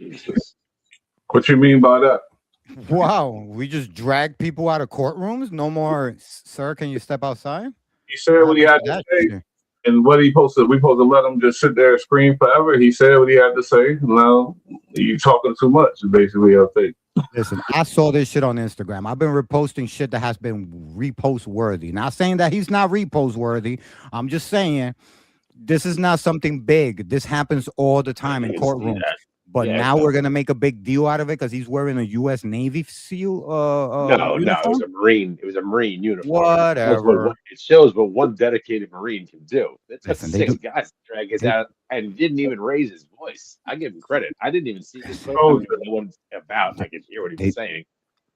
Jesus. What you mean by that? Wow, we just drag people out of courtrooms. No more, sir. Can you step outside? He said What what he happened had to to that say, shit? and what he posted. We supposed to let him just sit there and scream forever. He said what he had to say. Now you talking too much. Basically, I think. Listen, I saw this shit on Instagram. I've been reposting shit that has been repost worthy. Not saying that he's not repost worthy. I'm just saying this is not something big. This happens all the I time didn't in even see courtrooms. that. But Yeah, now no, we're gonna make a big deal out of it because he's wearing a U.S. Navy SEAL no, it was uniform. a Marine. It was a Marine uniform. Whatever. It shows what one dedicated Marine can do. It took Listen, they do. 6 guys to drag his They, out and didn't even raise his voice. I give him credit. I didn't even see this clip. I Oh, don't even know what it's about. I could hear what he was they, saying.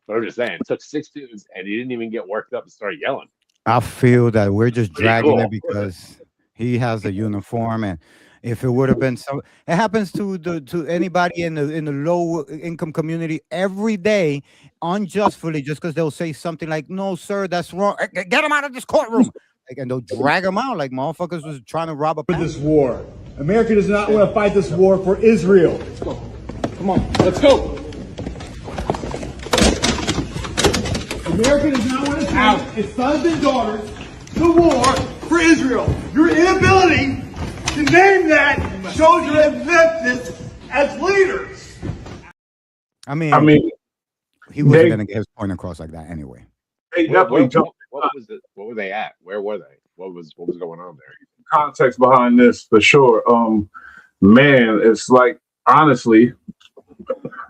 But I'm just saying, it took 6 dudes and he didn't even get worked up and start yelling. I feel that we're just Pretty dragging it cool. because he has a uniform, and if it would have been some, it happens to anybody in the low income community every day, unjustly, just because they'll say something like, "No, sir, that's wrong. Get him out of this courtroom," like, and they'll drag him out like motherfuckers was trying to rob a For bank. this war. America does not want to fight this war for Israel. Let's go. Come on, let's go. America does not want to send its sons and daughters to war for Israel. Your inability to name that shows your investment as leaders. I I mean, mean, he wasn't they gonna get his point across like that anyway. they Where, definitely where, jumped what was it? What were they at? Where were they? What was going on there? context behind this for sure. Man, it's like honestly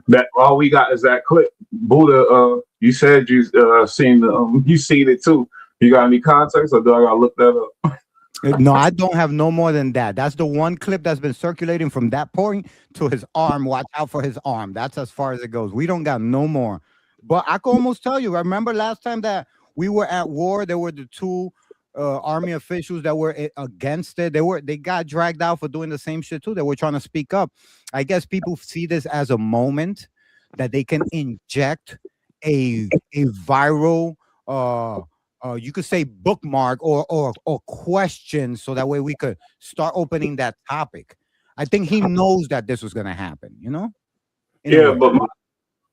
that all we got is that clip. Buddha, you said you seen you seen it too. You got any context, or do I gotta look that up? No, I don't have no more than that. That's the one clip that's been circulating from that point to his arm. Watch out for his arm. That's as far as it goes. We don't got no more. But I can almost tell you. I remember last time that we were at war. There were the two army officials that were against it. They got dragged out for doing the same shit too. They were trying to speak up. I guess people see this as a moment that they can inject a viral you could say bookmark or question so that way we could start opening that topic. I think he knows that this was gonna happen, in a Yeah, way. but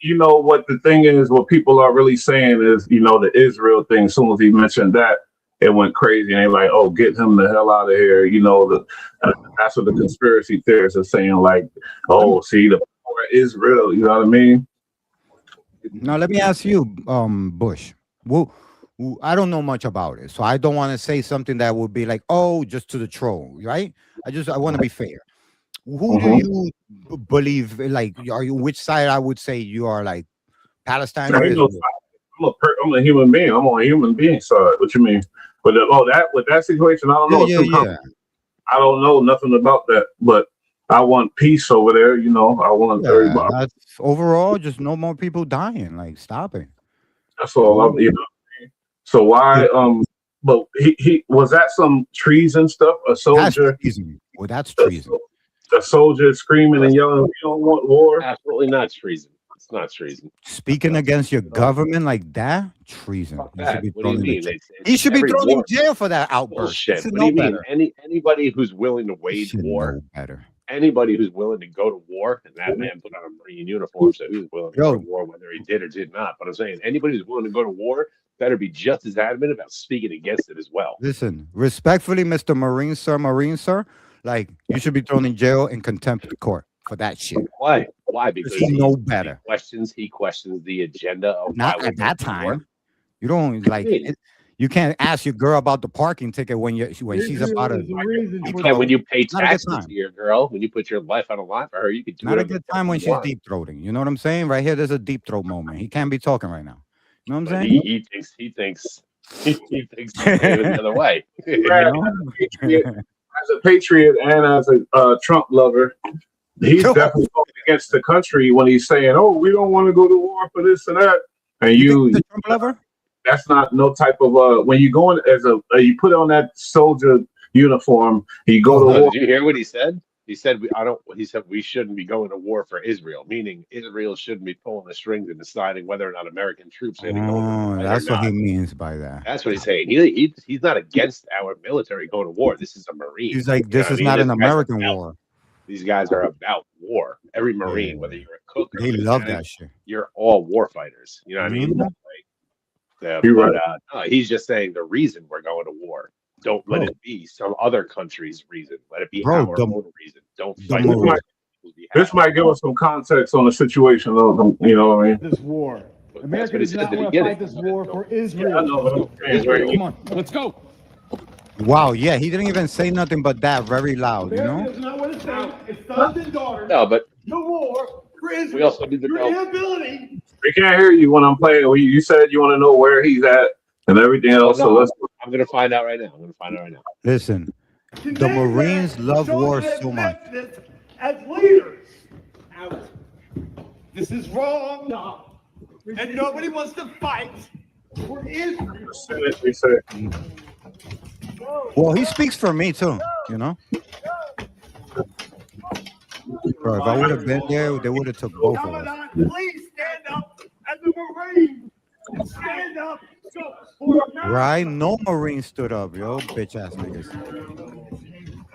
you know what the thing is, what people are really saying is, the Israel thing. As soon as he mentioned that, it went crazy, and they like, "Oh, get him the hell out of here!" That's what the conspiracy theorists are saying. Like, "Oh, see, the power is real." You know what I mean? Now let me ask you, Bush. Well, I don't know much about it, so I don't want to say something that would be like, "Oh, just to the troll," right? I want to be fair. Who do Mm-hmm. you believe? Like, are you which side? I would say you are like Palestine or There ain't no Israel. I'm a human being. I'm on a human being side. What you mean? But that with that situation, I don't know. It's too Yeah. I don't know nothing about that, but I want peace over there. I want Yeah, everybody. that's overall just no more people dying. Like, stop it. That's all. Cool. So Yeah, why? But he was that some treason stuff? A that's soldier, treason. Well, that's a, treason. a soldier screaming and That's yelling, "We don't want war." absolutely not treason. It's not treason. Speaking No. against your No. government like that, treason. Fuck He should that. be What do you thrown in the mean? jail. It's He should be every thrown in war. jail for that outburst. He Bullshit. should What do know you mean? better. Anybody who's willing to He wage should war, know better. anybody who's willing to go to war, and that man put on a Marine uniform, so he was willing to go to Yo, war whether he did or did not. But I'm saying anybody who's willing to go to war better be just as adamant about speaking against it as well. listen, respectfully, Mr. Marine sir, like you should be thrown in jail in contempt of court for that shit. Why? Why? Because Because he know better. he questions the agenda of why Not we're at that going to war. time. You don't like Hey, it, you can't ask your girl about the parking ticket when she's Israel about to. is the reason you for can when you pay Not a good taxes time. to your girl, when you put your life on the line for her, you can do Not a whatever the good fuck time when you she's want. deep throating. You know what I'm saying? Right here, there's a deep throat moment. He can't be talking right now. You know what But I'm he thinks he thinks he's paving the other way. saying? Brad, as a patriot and as a Trump lover, he's Yo, definitely going against the country when he's saying, "Oh, we don't want to go to war for this and that." And you think he's a Trump lover? that's not no type of when you go in as a you put on that soldier uniform, you go to No, war. did you hear what he said? He said I don't. He said we shouldn't be going to war for Israel, meaning Israel shouldn't be pulling the strings and deciding whether or not American troops are going to go into the Oh, fight or that's what he not. means by that. That's what he's saying. He's not against our military going to war. This is a Marine. He's like, You know this what I is mean? not This an guy's American about war. These guys are about war. Every Marine, Yeah. whether you're a cook or They a love mechanic, that shit. you're all war fighters. You know what I mean? Mhm. You're But right. no, he's just saying the reason we're going to war. Don't let Bro, it be some other country's reason. Let it be bro, our own reason. Don't the fight This on Marine. might, other people's this behalf. might give us some context on the situation. You know what I mean? This war. But that's America what he does said at not the want to beginning. fight this He said, war "Don't for Yeah, I Israel. know, but I'm saying, Israel." right? Come on, let's go. Wow, yeah, he didn't even say nothing but that very loud, you America know? does not want to send its sons and daughters No, but to war for we also Israel. need to Your know. inability. We can't hear you when I'm playing. You said you want to know where he's at and everything Well, else. So no, let's. I'm gonna find out right now. I'm gonna find out right now. Listen, To the name Marines that love war shows that so much. this as leaders. Out. This is wrong. No. And nobody wants to fight for Israel. They say Well, he speaks for me too, you know? Bro, if I would have been there, they would have took both of us. Commandant, please stand up as a Marine. Stand up for America. Right? No Marine stood up, yo, bitch ass niggas.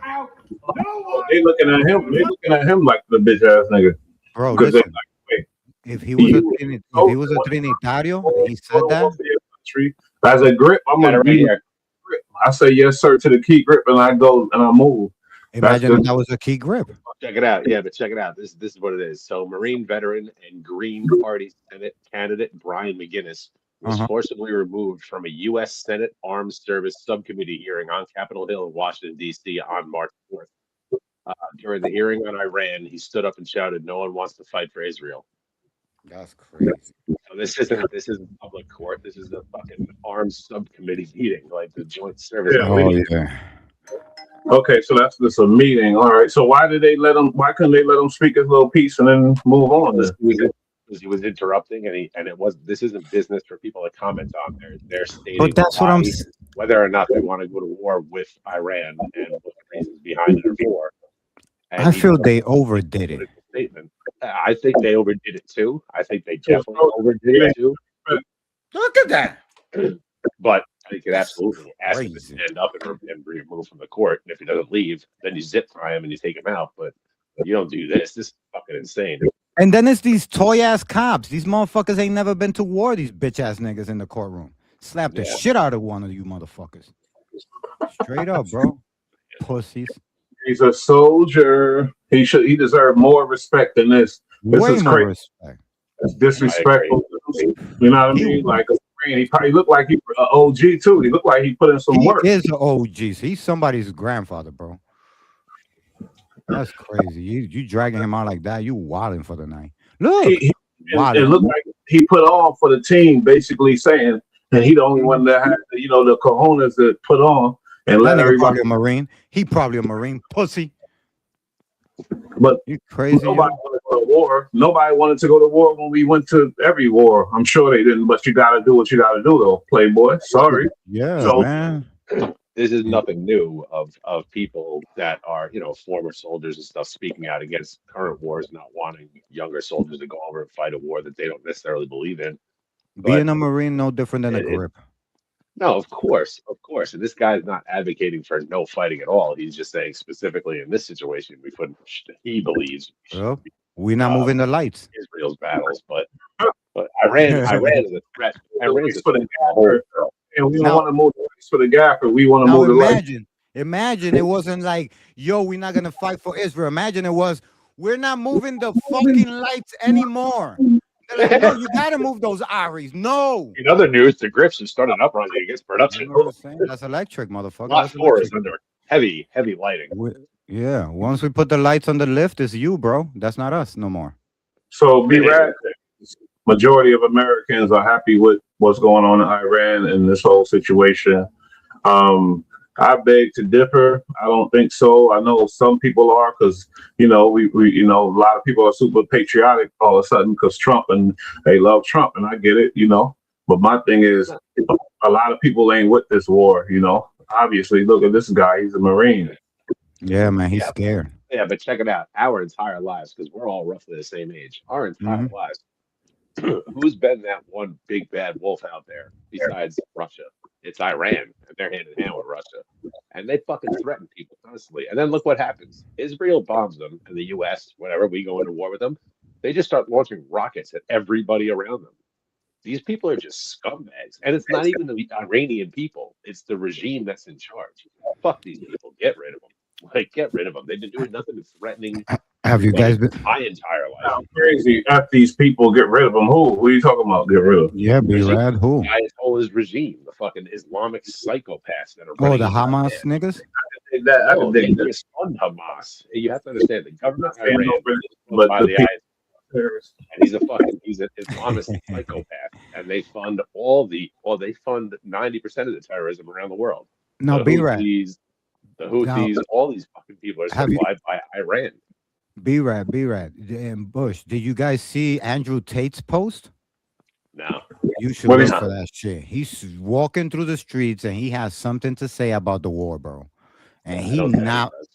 Out. No one. they looking at him. They looking at him like the bitch ass nigga Bro, because they listen, like, wait, if he was oh, a Trinitario and he said that, country as a grip. I'm Got it gonna right here. grip. I say yes sir to the key grip, and I go and I move. That's imagine if just that was a key grip. Check it out. Yeah, but check it out. This is what it is. So, Marine veteran and Green Party Senate candidate Brian McGinnis was Uh-huh. forcibly removed from a U.S. Senate Armed Service Subcommittee hearing on Capitol Hill in Washington, D.C. on March 4th. During the hearing on Iran, he stood up and shouted, "No one wants to fight for Israel." That's crazy. So this isn't public court. This is a fucking arms subcommittee meeting, like the Joint Service yeah. Oh Committee. yeah. Okay, so that's just a meeting. All right. So why did they let him? Why couldn't they let him speak his little piece and then move on? Because Then? he was interrupting, and it was this isn't business for people to comment on. They're stating But that's what I'm whether or not they want to go to war with Iran and what the reasons behind it are for. And I he feel just they overdid it. put a statement. I think they overdid it too. I think they So, definitely overdid it too. Look at that. But they could absolutely ask him to Crazy. stand up and be removed from the court. And if he doesn't leave, then you zip tie him and you take him out. But you don't do this. This is fucking insane. And then it's these toy ass cops. These motherfuckers ain't never been to war. These bitch ass niggas in the courtroom. Slap the Yeah. shit out of one of you motherfuckers. Straight up, bro. Pussies. he's a soldier. He deserved more respect than this. This Way is more crazy. respect. It's disrespectful. You know what I mean? Like a friend. He probably looked like he OG too. He looked like he put in some He work. is an OG. He's somebody's grandfather, bro. That's crazy. You dragging him out like that, you wilding for the night. Look, It wilding. looked like he put on for the team, basically saying, and he the only one that had the cojones to put on and That let nigga everybody. probably a Marine. He probably a Marine. Pussy. But You crazy. nobody Yo. wanted to go to war. Nobody wanted to go to war when we went to every war. I'm sure they didn't, but you got to do what you got to do, though, Playboy. Sorry. Yeah, So- man. This is nothing new of people that are, former soldiers and stuff speaking out against current wars, not wanting younger soldiers to go over and fight a war that they don't necessarily believe in. Being a Marine no different than a it- grip. No, of course. And this guy's not advocating for no fighting at all. He's just saying specifically in this situation, he believes we should Well, we're not moving the lights. Israel's battles, but Iran is a threat. Iran's a for the threat to the whole world. And we don't Now- want to move the lights for the gaffer. We want to Now move the lights. imagine it wasn't like, yo, we're not gonna fight for Israel. Imagine it was, we're not moving the fucking lights anymore. They're like, no, you gotta move those Aries. No. In other news, the Griffs have started an uprising against production. Remember what I'm saying? That's electric, motherfucker. Lot That's 4 is electric. under heavy lighting. Yeah, once we put the lights on the lift, it's you, bro. That's not us no more. So be It is. right. Majority of Americans are happy with what's going on in Iran and this whole situation. I beg to differ. I don't think so. I know some people are because we a lot of people are super patriotic all of a sudden because Trump and they love Trump and I get it, But my thing is, a lot of people ain't with this war. Obviously, look at this guy. He's a Marine. Yeah, man, he's scared. Yeah, but check it out. Our entire lives, because we're all roughly the same age, our entire lives, who's been that one big bad wolf out there besides Russia? It's Iran, and they're hand in hand with Russia, and they fucking threaten people constantly. And then look what happens: Israel bombs them, and the U.S., whenever we go into war with them, they just start launching rockets at everybody around them. These people are just scumbags, and it's not even the Iranian people; it's the regime that's in charge. Fuck these people. Get rid of them. Like, get rid of them. They've been doing nothing but threatening Have you guys been? my entire life. Sounds crazy. After these people get rid of them, who are you talking about? Get rid of? Yeah, B-Rad, who? The Ayatollah's regime, the fucking Islamic psychopaths that are Oh, running the this Hamas goddamn- niggas? No, they just fund Hamas. You have to understand the government of Iran is But funded by the the people- Ayatollah, and he's an Islamist psychopath, and they fund they fund 90% of the terrorism around the world. No, the B-Rad. Houthis, all these fucking people are Have you- supplied by Iran. B-Rad, and Bush. Did you guys see Andrew Tate's post? No, You should What look is- for that shit. He's walking through the streets and he has something to say about the war, bro. And I he don't think now, he does.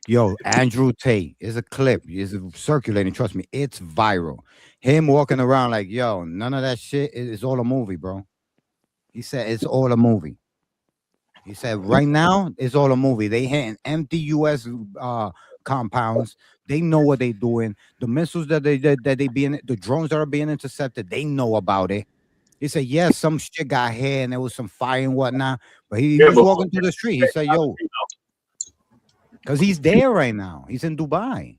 yo, Andrew Tate is a clip. Is circulating. Trust me, it's viral. Him walking around like, yo, none of that shit is all a movie, bro. He said it's all a movie. He said right now it's all a movie. They hitting empty U.S. Compounds. They know what they're doing. The missiles that they being, the drones that are being intercepted, they know about it. He said, yes, some shit got hit and there was some fire and whatnot. But he Yeah, was but- walking through the street. He said, yo, because he's there right now. He's in Dubai.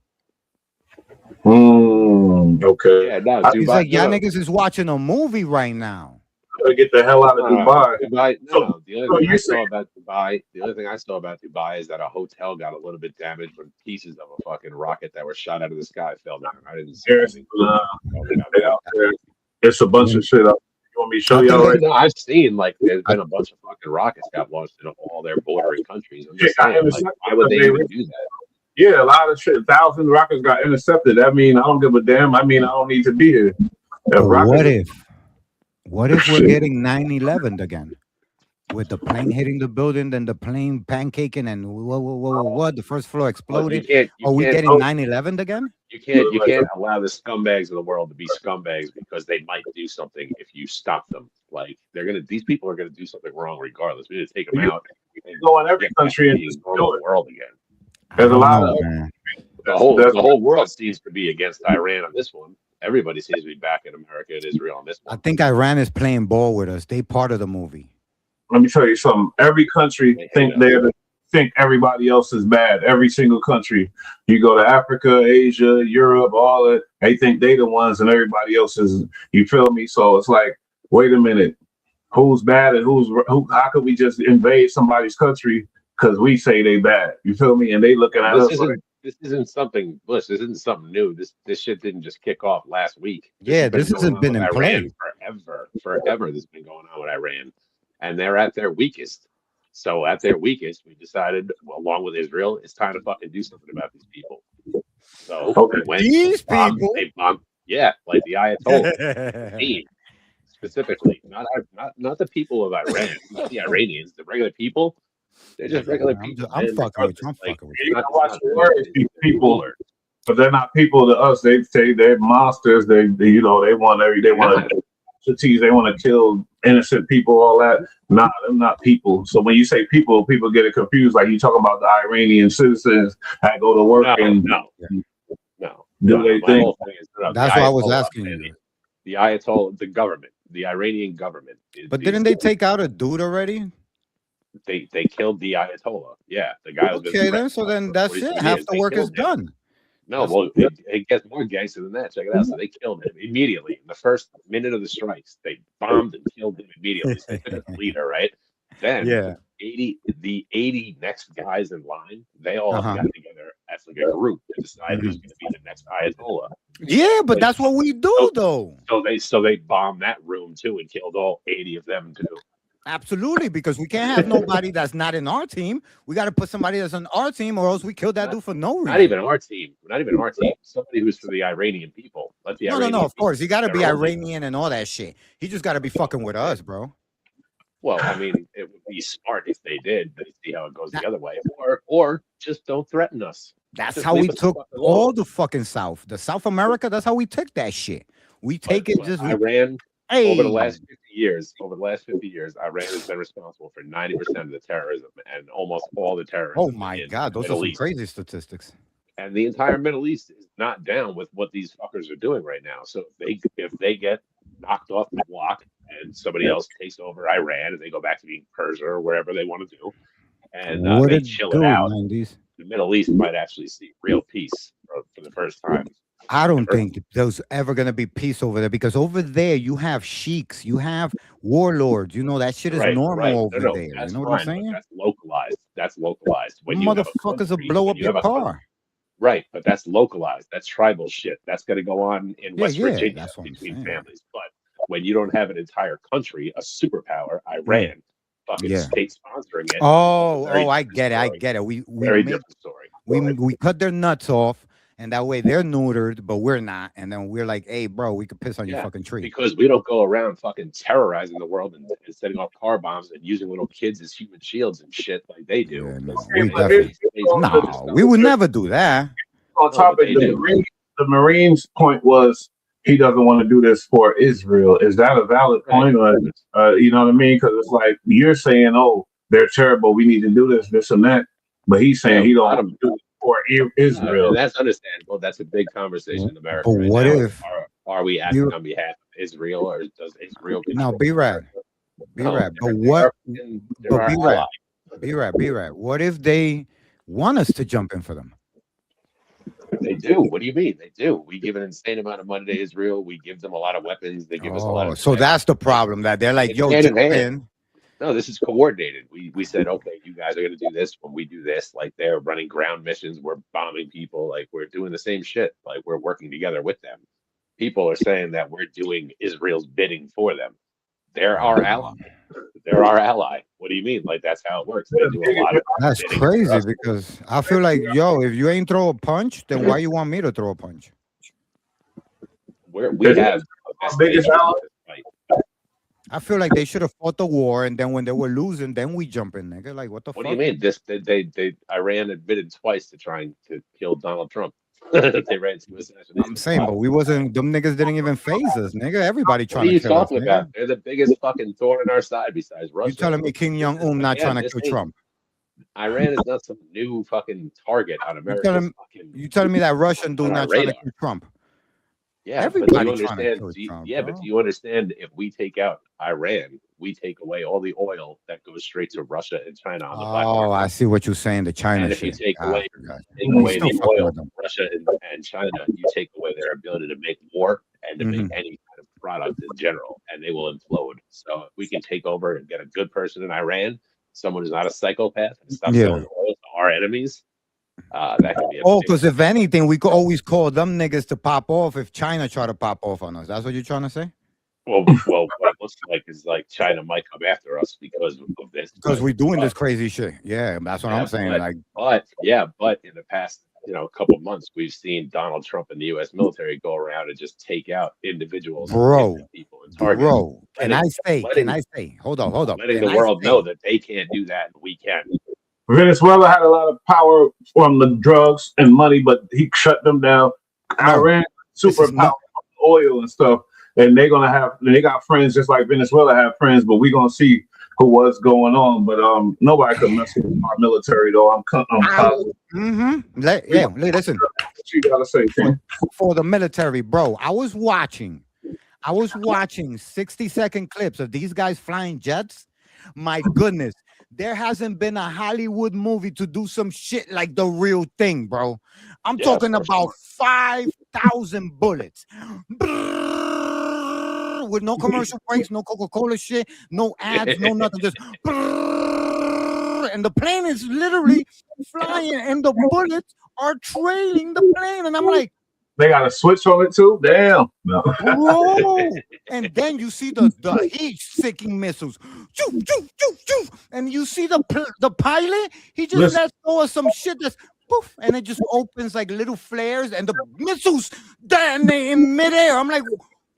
Okay. Yeah, no, He's Dubai, like, y'all no. niggas is watching a movie right now. Gotta get the hell out of Dubai. Dubai. No. The so only thing I you're saw saying- about Dubai, the only thing I saw about Dubai is that a hotel got a little bit damaged when pieces of a fucking rocket that were shot out of the sky fell down. I didn't see There's, anything. they out there. It's a bunch of shit up. You want me to show y'all right? No, I've seen like there's been a bunch of fucking rockets got launched in all their bordering countries. I'm just Yeah, I saying, like, understand. why would they They- even do that? Yeah, a lot of shit. 1,000 rockets got intercepted. I mean, I don't give a damn. I mean, I don't need to be here. But Rockets- what if we're getting 9/11 again? With the plane hitting the building, then the plane pancaking and what? The first floor Well, exploded. you Are we can't- getting 9/11 again? You can't allow the scumbags of the world to be scumbags because they might do something if you stop them. Like these people are gonna do something wrong regardless. We need to take them out. And go in every get back country to and being just normal do it. world again. There's a I lot don't of know, man. The whole That's- world seems to be against Iran on this one. Everybody seems to be backing America and Israel on this I one. think Iran is playing ball with us. They part of the movie. Let me tell you something. Every country think everybody else is bad. Every single country. You go to Africa, Asia, Europe, all that. They think they the ones, and everybody else is. You feel me? So it's like, wait a minute, who's bad and who? How could we just invade somebody's country because we say they bad? You feel me? And they looking at us like, This isn't something, Bush. This isn't something new. This shit didn't just kick off last week. Yeah, has this hasn't been going on in with play. Iran forever. This has been going on with Iran, and they're at their weakest. So at their weakest, we decided, along with Israel, it's time to fucking do something about these people. So Okay. we went, These people. they bombed, yeah, like the Ayatollah team specifically, not the people of Iran, not the Iranians, the regular people. They're just regular people. I'm man. fucking with you. I'm Like, fucking with you you. gotta watch the words. These people, ruler. but they're not people to us. They say they're monsters. They want entities. They want to kill innocent people. All that. Nah, them not people. So when you say people get it confused. Like you talking about the Iranian citizens that go to work and No. do they My think. whole thing is, the That's why I was Ayatollah asking and you. The Ayatollah, the government, the Iranian government. But didn't they take out a dude already? They killed the Ayatollah. Yeah, the guy who's been Okay, then. threatened So for then that's 40 it. some Half years. the They work is killed him. done. No, well, it gets more gangster than that. Check it out. So they killed him immediately. In the first minute of the strikes, they bombed and killed him immediately. So they took the leader, right? Then Yeah. the 80 next guys in line, they all Uh-huh. got together as like a group to decide who's going to be the next Ayatollah. Yeah, but that's what we do, though. So they bombed that room too and killed all 80 of them too. Absolutely, because we can't have nobody that's not in our team. We got to put somebody that's on our team, or else we kill that dude for no reason. Not even our team. Not even our team. Somebody who's for the Iranian people. Let the No, Iranian of course. He got to people be their own people. Iranian and all that shit. He just got to be fucking with us, bro. Well, I mean, it would be smart if they did, but see how it goes the other way. Or just don't threaten us. That's Just how leave we us took fucking alone. all the fucking South. The South America, that's how we took that shit. We take it just. Iran Hey, over the last 50 years, Iran has been responsible for 90% of the terrorism and almost all the Oh terrorism my in God, the those are Middle some East. crazy statistics. And the entire Middle East is not down with what these fuckers are doing right now. So if they get knocked off the block and somebody else takes over Iran and they go back to being Persia or wherever they want to do, and What they it chill it do, out, 90s? the Middle East might actually see real peace for the first time I don't ever. think there's ever gonna be peace over there because over there you have sheiks, you have warlords. You know that shit is Right. normal No, over no, there. You that's know what I'm fine, but saying? that's localized. That's localized. When you have a Motherfuckers will country, blow when up you your have a country, car. right, but that's localized. That's tribal shit. That's going to go on in Yeah, West yeah, Virginia that's what I'm between saying. families. But when you don't have an entire country, a superpower, Mm, Iran, fucking yeah. state sponsoring it, it's a Oh, very I different get it. I story. get it. We Very make different story. we cut their nuts off, and that way they're neutered, but we're not. And then we're like, hey, bro, we could piss on your Yeah, fucking tree. because we don't go around fucking terrorizing the world and setting off car bombs and using little kids as human shields and shit like they do. Yeah, no, Okay, we And but definitely. No, we would never do that. on No, but topic, they do. The Marines' point was he doesn't want to do this for Israel. Is that a valid Right. point? Or, you know what I mean? Because it's like you're saying, oh, they're terrible. We need to do this, and that. But he's saying Yeah, he a don't lot want of to do it for Israel. and that's understandable. That's a big conversation in America But right what now. if Are we be acting on behalf of Israel, or does Israel now control be right, America? be No, right. But they're what? our, they're But our be ally. right, be right. What if they want us to jump in for them? They do. What do you mean? They do. We give an insane amount of money to Israel. We give them a lot of weapons. They give us a lot Oh, of so protection. that's the problem that they're like, It's yo, hand in jump hand. in. No, this is coordinated. We said, okay, you guys are going to do this when we do this. Like they're running ground missions. We're bombing people. Like we're doing the same shit. Like we're working together with them. People are saying that we're doing Israel's bidding for them. They're our ally. They're our ally. What do you mean? Like that's how it works. They do a lot of That's bidding for crazy us. because I feel like, yo, if you ain't throw a punch, then why you want me to throw a punch? We have a vested biggest interest ally. in this fight. I feel like they should have fought the war, and then when they were losing, then we jump in, nigga. Like, what the What fuck? do you mean? They Iran admitted twice to trying to kill Donald Trump. They ran to assassination. I'm saying, but we wasn't. Them niggas didn't even phase us, nigga. Everybody What trying are you to kill us, talking nigga. about? They're the biggest fucking thorn in our side besides You Russia. telling me Kim Jong Un not trying to This kill ain't Trump? Iran is not some new fucking target on You America's fucking you telling me that Russian dude on our not trying to radar. kill Trump? Yeah, but do you Everybody trying to understand? kill Trump, Yeah, but bro. do you understand if we take out Iran, we take away all the oil that goes straight to Russia and China on the black Oh, market. I see what you're saying. The China And if you shit. take Ah, away I got you. take We away still the fucking oil with from them. Russia and China, you take away their ability to make war and to make Mhm. any kind of product in general, and they will implode. So if we can take over and get a good person in Iran, someone who's not a psychopath, and stop Yeah. selling oil to our enemies, that could be a Oh, big because if anything, we could always call them niggas to pop off if China try to pop off on us. That's what you're trying to say? well, what it looks like is like China might come after us because of this. Because we're doing but- this crazy shit. Yeah, that's what Yeah, I'm saying. but- Like, But in the past, couple months, we've seen Donald Trump and the U.S. military go around and just take out individuals, Bro, innocent people, and targets. bro, can I letting- say? Hold on. Letting Can the I world say- know that they can't do that, and we can. Venezuela had a lot of power from the drugs and money, but he shut them down. No, Iran, this super is not- oil and stuff, and they got friends just like Venezuela have friends, but we're gonna see what's going on. But nobody could mess with our military though. I'm positive. Mm-hmm. Listen. What you gotta say, Ken? For the military, bro. I was watching 60-second clips of these guys flying jets. My goodness, there hasn't been a Hollywood movie to do some shit like the real thing, bro. I'm Yeah, talking for about sure. 5,000 bullets. With no commercial breaks, no Coca-Cola shit, no ads, no nothing, just and the plane is literally flying and the bullets are trailing the plane. And I'm like, They got a switch on it too. Damn. No. bro. And then you see the heat-seeking missiles, choo, choo, choo, choo. And you see the pilot. He just Listen. lets go of some shit that's poof, and it just opens like little flares, and the missiles detonate in midair. I'm like,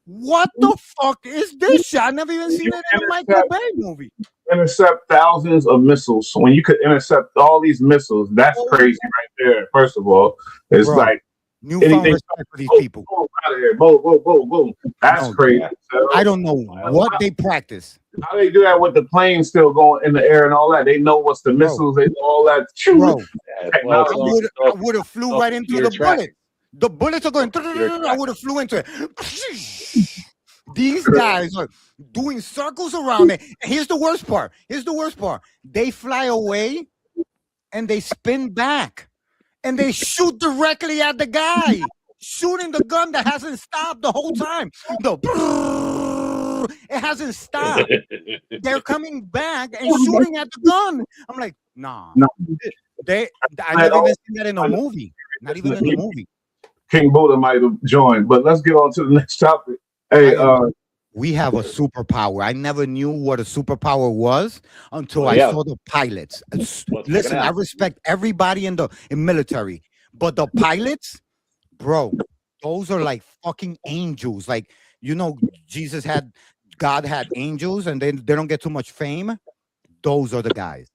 what the fuck is this shit? I never even seen it in a Michael Bay movie. Intercept thousands of missiles. So when you could intercept all these missiles, that's crazy right there. First of all, it's Bro. like Newfound respect for these people. Boom, out of here. Boom, boom, boom, boom. That's No, crazy. Yeah. So, I don't know what they practice. how they do that with the planes still going in the air and all that? They know what's the missiles. They know all that. Bro, Yeah, well, I would have flew right into the bullet. The bullets are going. I would have flew into it. These guys are doing circles around it. Here's the worst part. They fly away and they spin back and they shoot directly at the guy, shooting the gun that hasn't stopped the whole time. It hasn't stopped. They're coming back and shooting at the gun. I'm like, nah. No. I never even seen that in a movie. Not even in a movie. King Buddha might have joined, but let's get on to the next topic. Hey, we have a superpower. I never knew what a superpower was until I saw the pilots. Listen, I respect everybody in military, but the pilots, bro, those are like fucking angels. Like, God had angels, and they don't get too much fame. Those are the guys.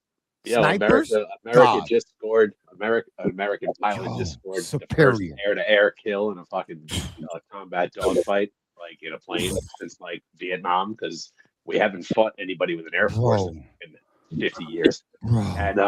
Yeah, Snipers, America just scored. An American pilot just scored superior the first air-to-air kill in a fucking combat dogfight, like in a plane since like Vietnam, because we haven't fought anybody with an air force in 50 years. And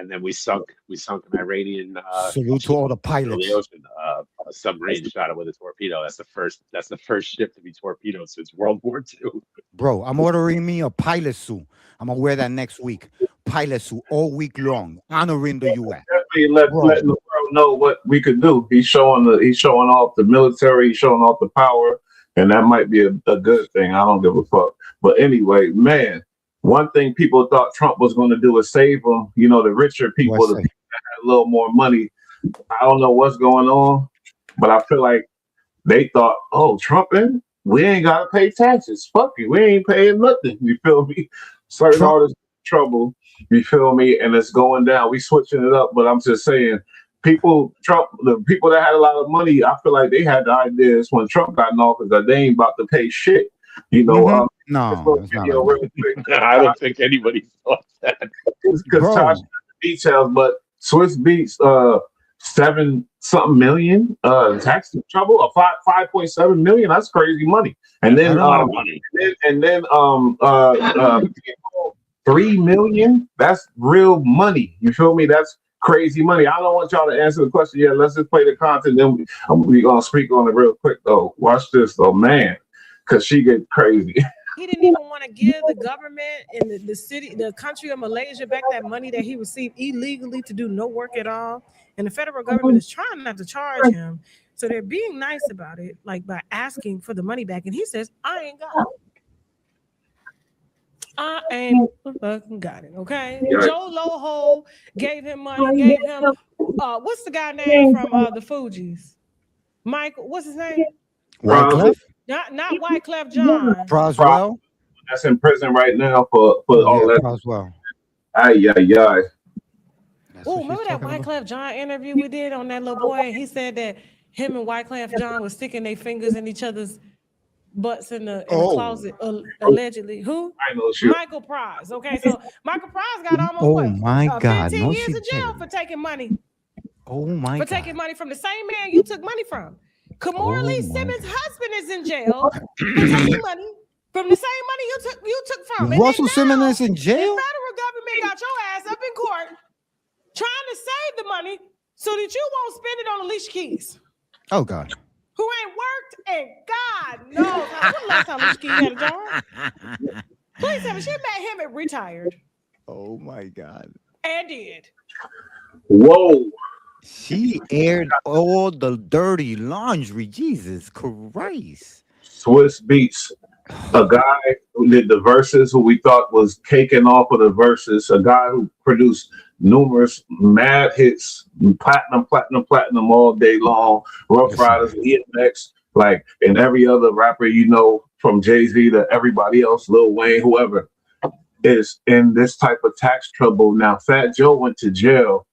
then we sunk an Iranian salute to all the pilots. The ocean, a submarine shot it with a torpedo. That's the first ship to be torpedoed since World War II. Bro, I'm ordering me a pilot suit. I'm gonna wear that next week. Pilot suit all week long, honoring the U.S. Definitely letting the world know what we could do. He's showing off the military. He's showing off the power, and that might be a good thing. I don't give a fuck. But anyway, man, one thing people thought Trump was going to do is save them. You know, the richer people, the people that had a little more money. I don't know what's going on, but I feel like they thought, oh, Trump in, we ain't got to pay taxes. Fuck it, we ain't paying nothing. You feel me? Starting all this trouble. You feel me? And it's going down. We switching it up, but I'm just saying, the people that had a lot of money, I feel like they had the ideas when Trump got in office that they ain't about to pay shit. You know, no, I don't think anybody thought that. Because details, but Swiss Beatz 7-something million tax trouble, a 5.7 million. That's crazy money. And then and then 3 million. That's real money. You feel me? That's crazy money. I don't want y'all to answer the question yet. Let's just play the content. Then we gonna speak on it real quick though. Watch this though, man, because she get crazy. He didn't even want to give the government in the country of Malaysia back that money that he received illegally to do no work at all. And the federal government is trying not to charge him. So they're being nice about it, like by asking for the money back. And he says, I ain't got it. I ain't fucking got it, okay? Joe Loho gave him money, gave him, what's the guy name from the Fugees? Michael, what's his name? Wyclef? Not Wyclef John. Proswell? That's in prison right now for all that. Proswell. Ay. Oh, remember that Wyclef John interview we did on that little boy? He said that him and Wyclef John was sticking their fingers in each other's butts in the closet, allegedly. Who? Michael Price. Okay, so Michael Price got almost 15 years in jail for taking money. Oh my God. For taking money from the same man you took money from. Kamora Lee Simmons' husband is in jail for taking money from the same money you took from. Russell Simmons is in jail. The federal government got your ass up in court trying to save the money so that you won't spend it on Alicia Keys. Oh God. Who ain't worked, and God knows when the last time Alicia Keys had a job. Please tell me she met him and retired. Oh my God. And did. Whoa. She aired all the dirty laundry. Jesus Christ. Swiss Beatz, a guy who did the verses, who we thought was caking off of the verses, a guy who produced numerous mad hits, platinum all day long, Rough Riders, EMX, like, and every other rapper, you know, from Jay-Z to everybody else, Lil Wayne, whoever, is in this type of tax trouble. Now, Fat Joe went to jail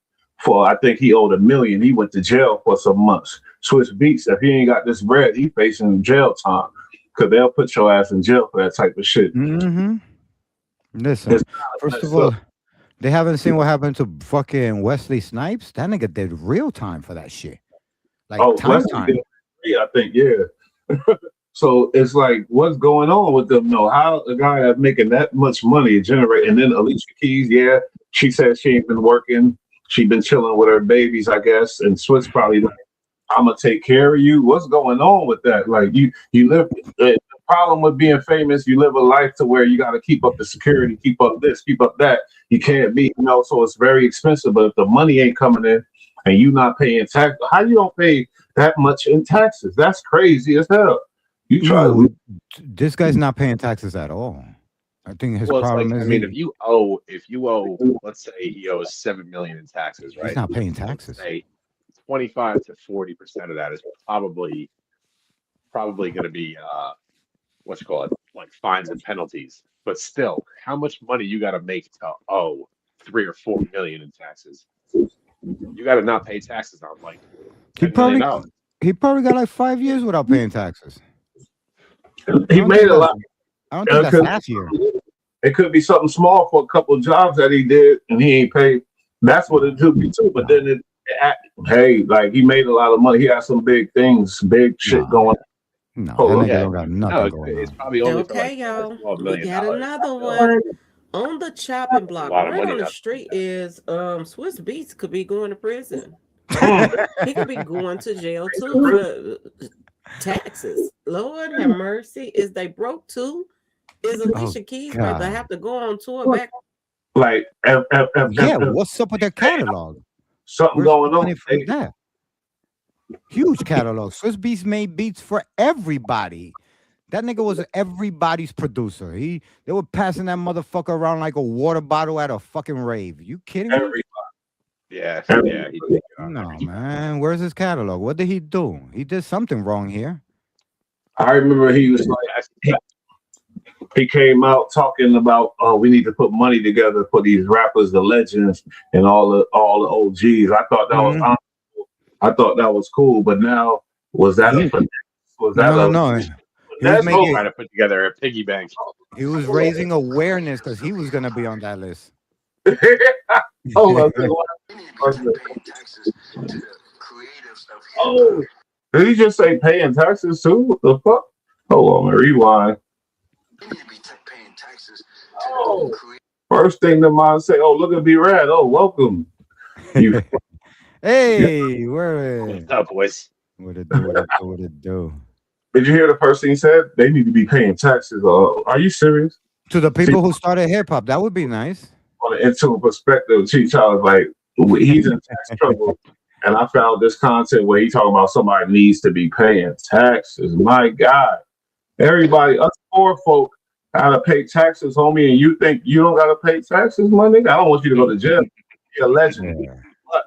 for, I think he owed $1 million. He went to jail for some months. Swiss Beatz, if he ain't got this bread, he facing jail time, because they'll put your ass in jail for that type of shit. Mm-hmm. Listen, first of all, they haven't seen what happened to fucking Wesley Snipes. That nigga did real time for that shit. Like less time. than 3, I think. Yeah. So it's like, what's going on with them? No, how a guy that's making that much money generate, and then Alicia Keys, yeah, she said she ain't been working. She been chilling with her babies, I guess. And Swiss probably like, I'm gonna take care of you. What's going on with that? Like you live. The problem with being famous, you live a life to where you got to keep up the security, keep up this, keep up that. You can't be, so it's very expensive. But if the money ain't coming in and you not paying tax, how you don't pay that much in taxes? That's crazy as hell. You try. No, this guy's not paying taxes at all. I think his problem is. I mean, if you owe, let's say he owes $7 million in taxes, right? He's not paying taxes. Say 25 to 40% of that is probably going to be like fines and penalties. But still, how much money you got to make to owe 3 or 4 million in taxes? You got to not pay taxes on like $10 million. He probably got like 5 years without paying taxes. He made a lot. I don't think that's last year. It could be something small for a couple of jobs that he did and he ain't paid. That's what it could be too. But then like he made a lot of money. He has some big things, big shit going on. No, that nigga don't got nothing going it's on. probably only Okay, for like y'all. $12 We million. got another one on the chopping block. A lot of Right money on the now. street is Swiss Beatz could be going to prison. He could be going to jail too for taxes. Lord have mercy. Is they broke too? Is Alicia Keys about to have to go on tour back? Like, what's up with their catalog? Something going on. That? Huge catalog. Swiss Beats made beats for everybody. That nigga was everybody's producer. They were passing that motherfucker around like a water bottle at a fucking rave. You kidding me? Everybody. Yeah. No, man. Where's his catalog? What did he do? He did something wrong here. I remember he was like, he came out talking about, we need to put money together for these rappers, the legends, and all the OGs. I thought that was honorable. I thought that was cool. But now, was that a finesse? Was that no. He was trying to put together a piggy bank. He was raising awareness because he was gonna be on that list. Oh, did he just say paying taxes too? What the fuck? Hold on, rewind. Oh, first thing the mind say, oh, look at B-Rad. Oh, welcome. Hey, where is? What's up, boys? What it do? Did you hear the first thing he said? They need to be paying taxes. Are you serious? To the people who started hip hop, that would be nice. On an internal perspective, Cheech, I was like, he's in tax trouble. And I found this content where he talking about somebody needs to be paying taxes. My God. Everybody, us poor folk, gotta pay taxes, homie, and you think you don't gotta pay taxes, my nigga? I don't want you to go to jail. You're a legend. Yeah. But,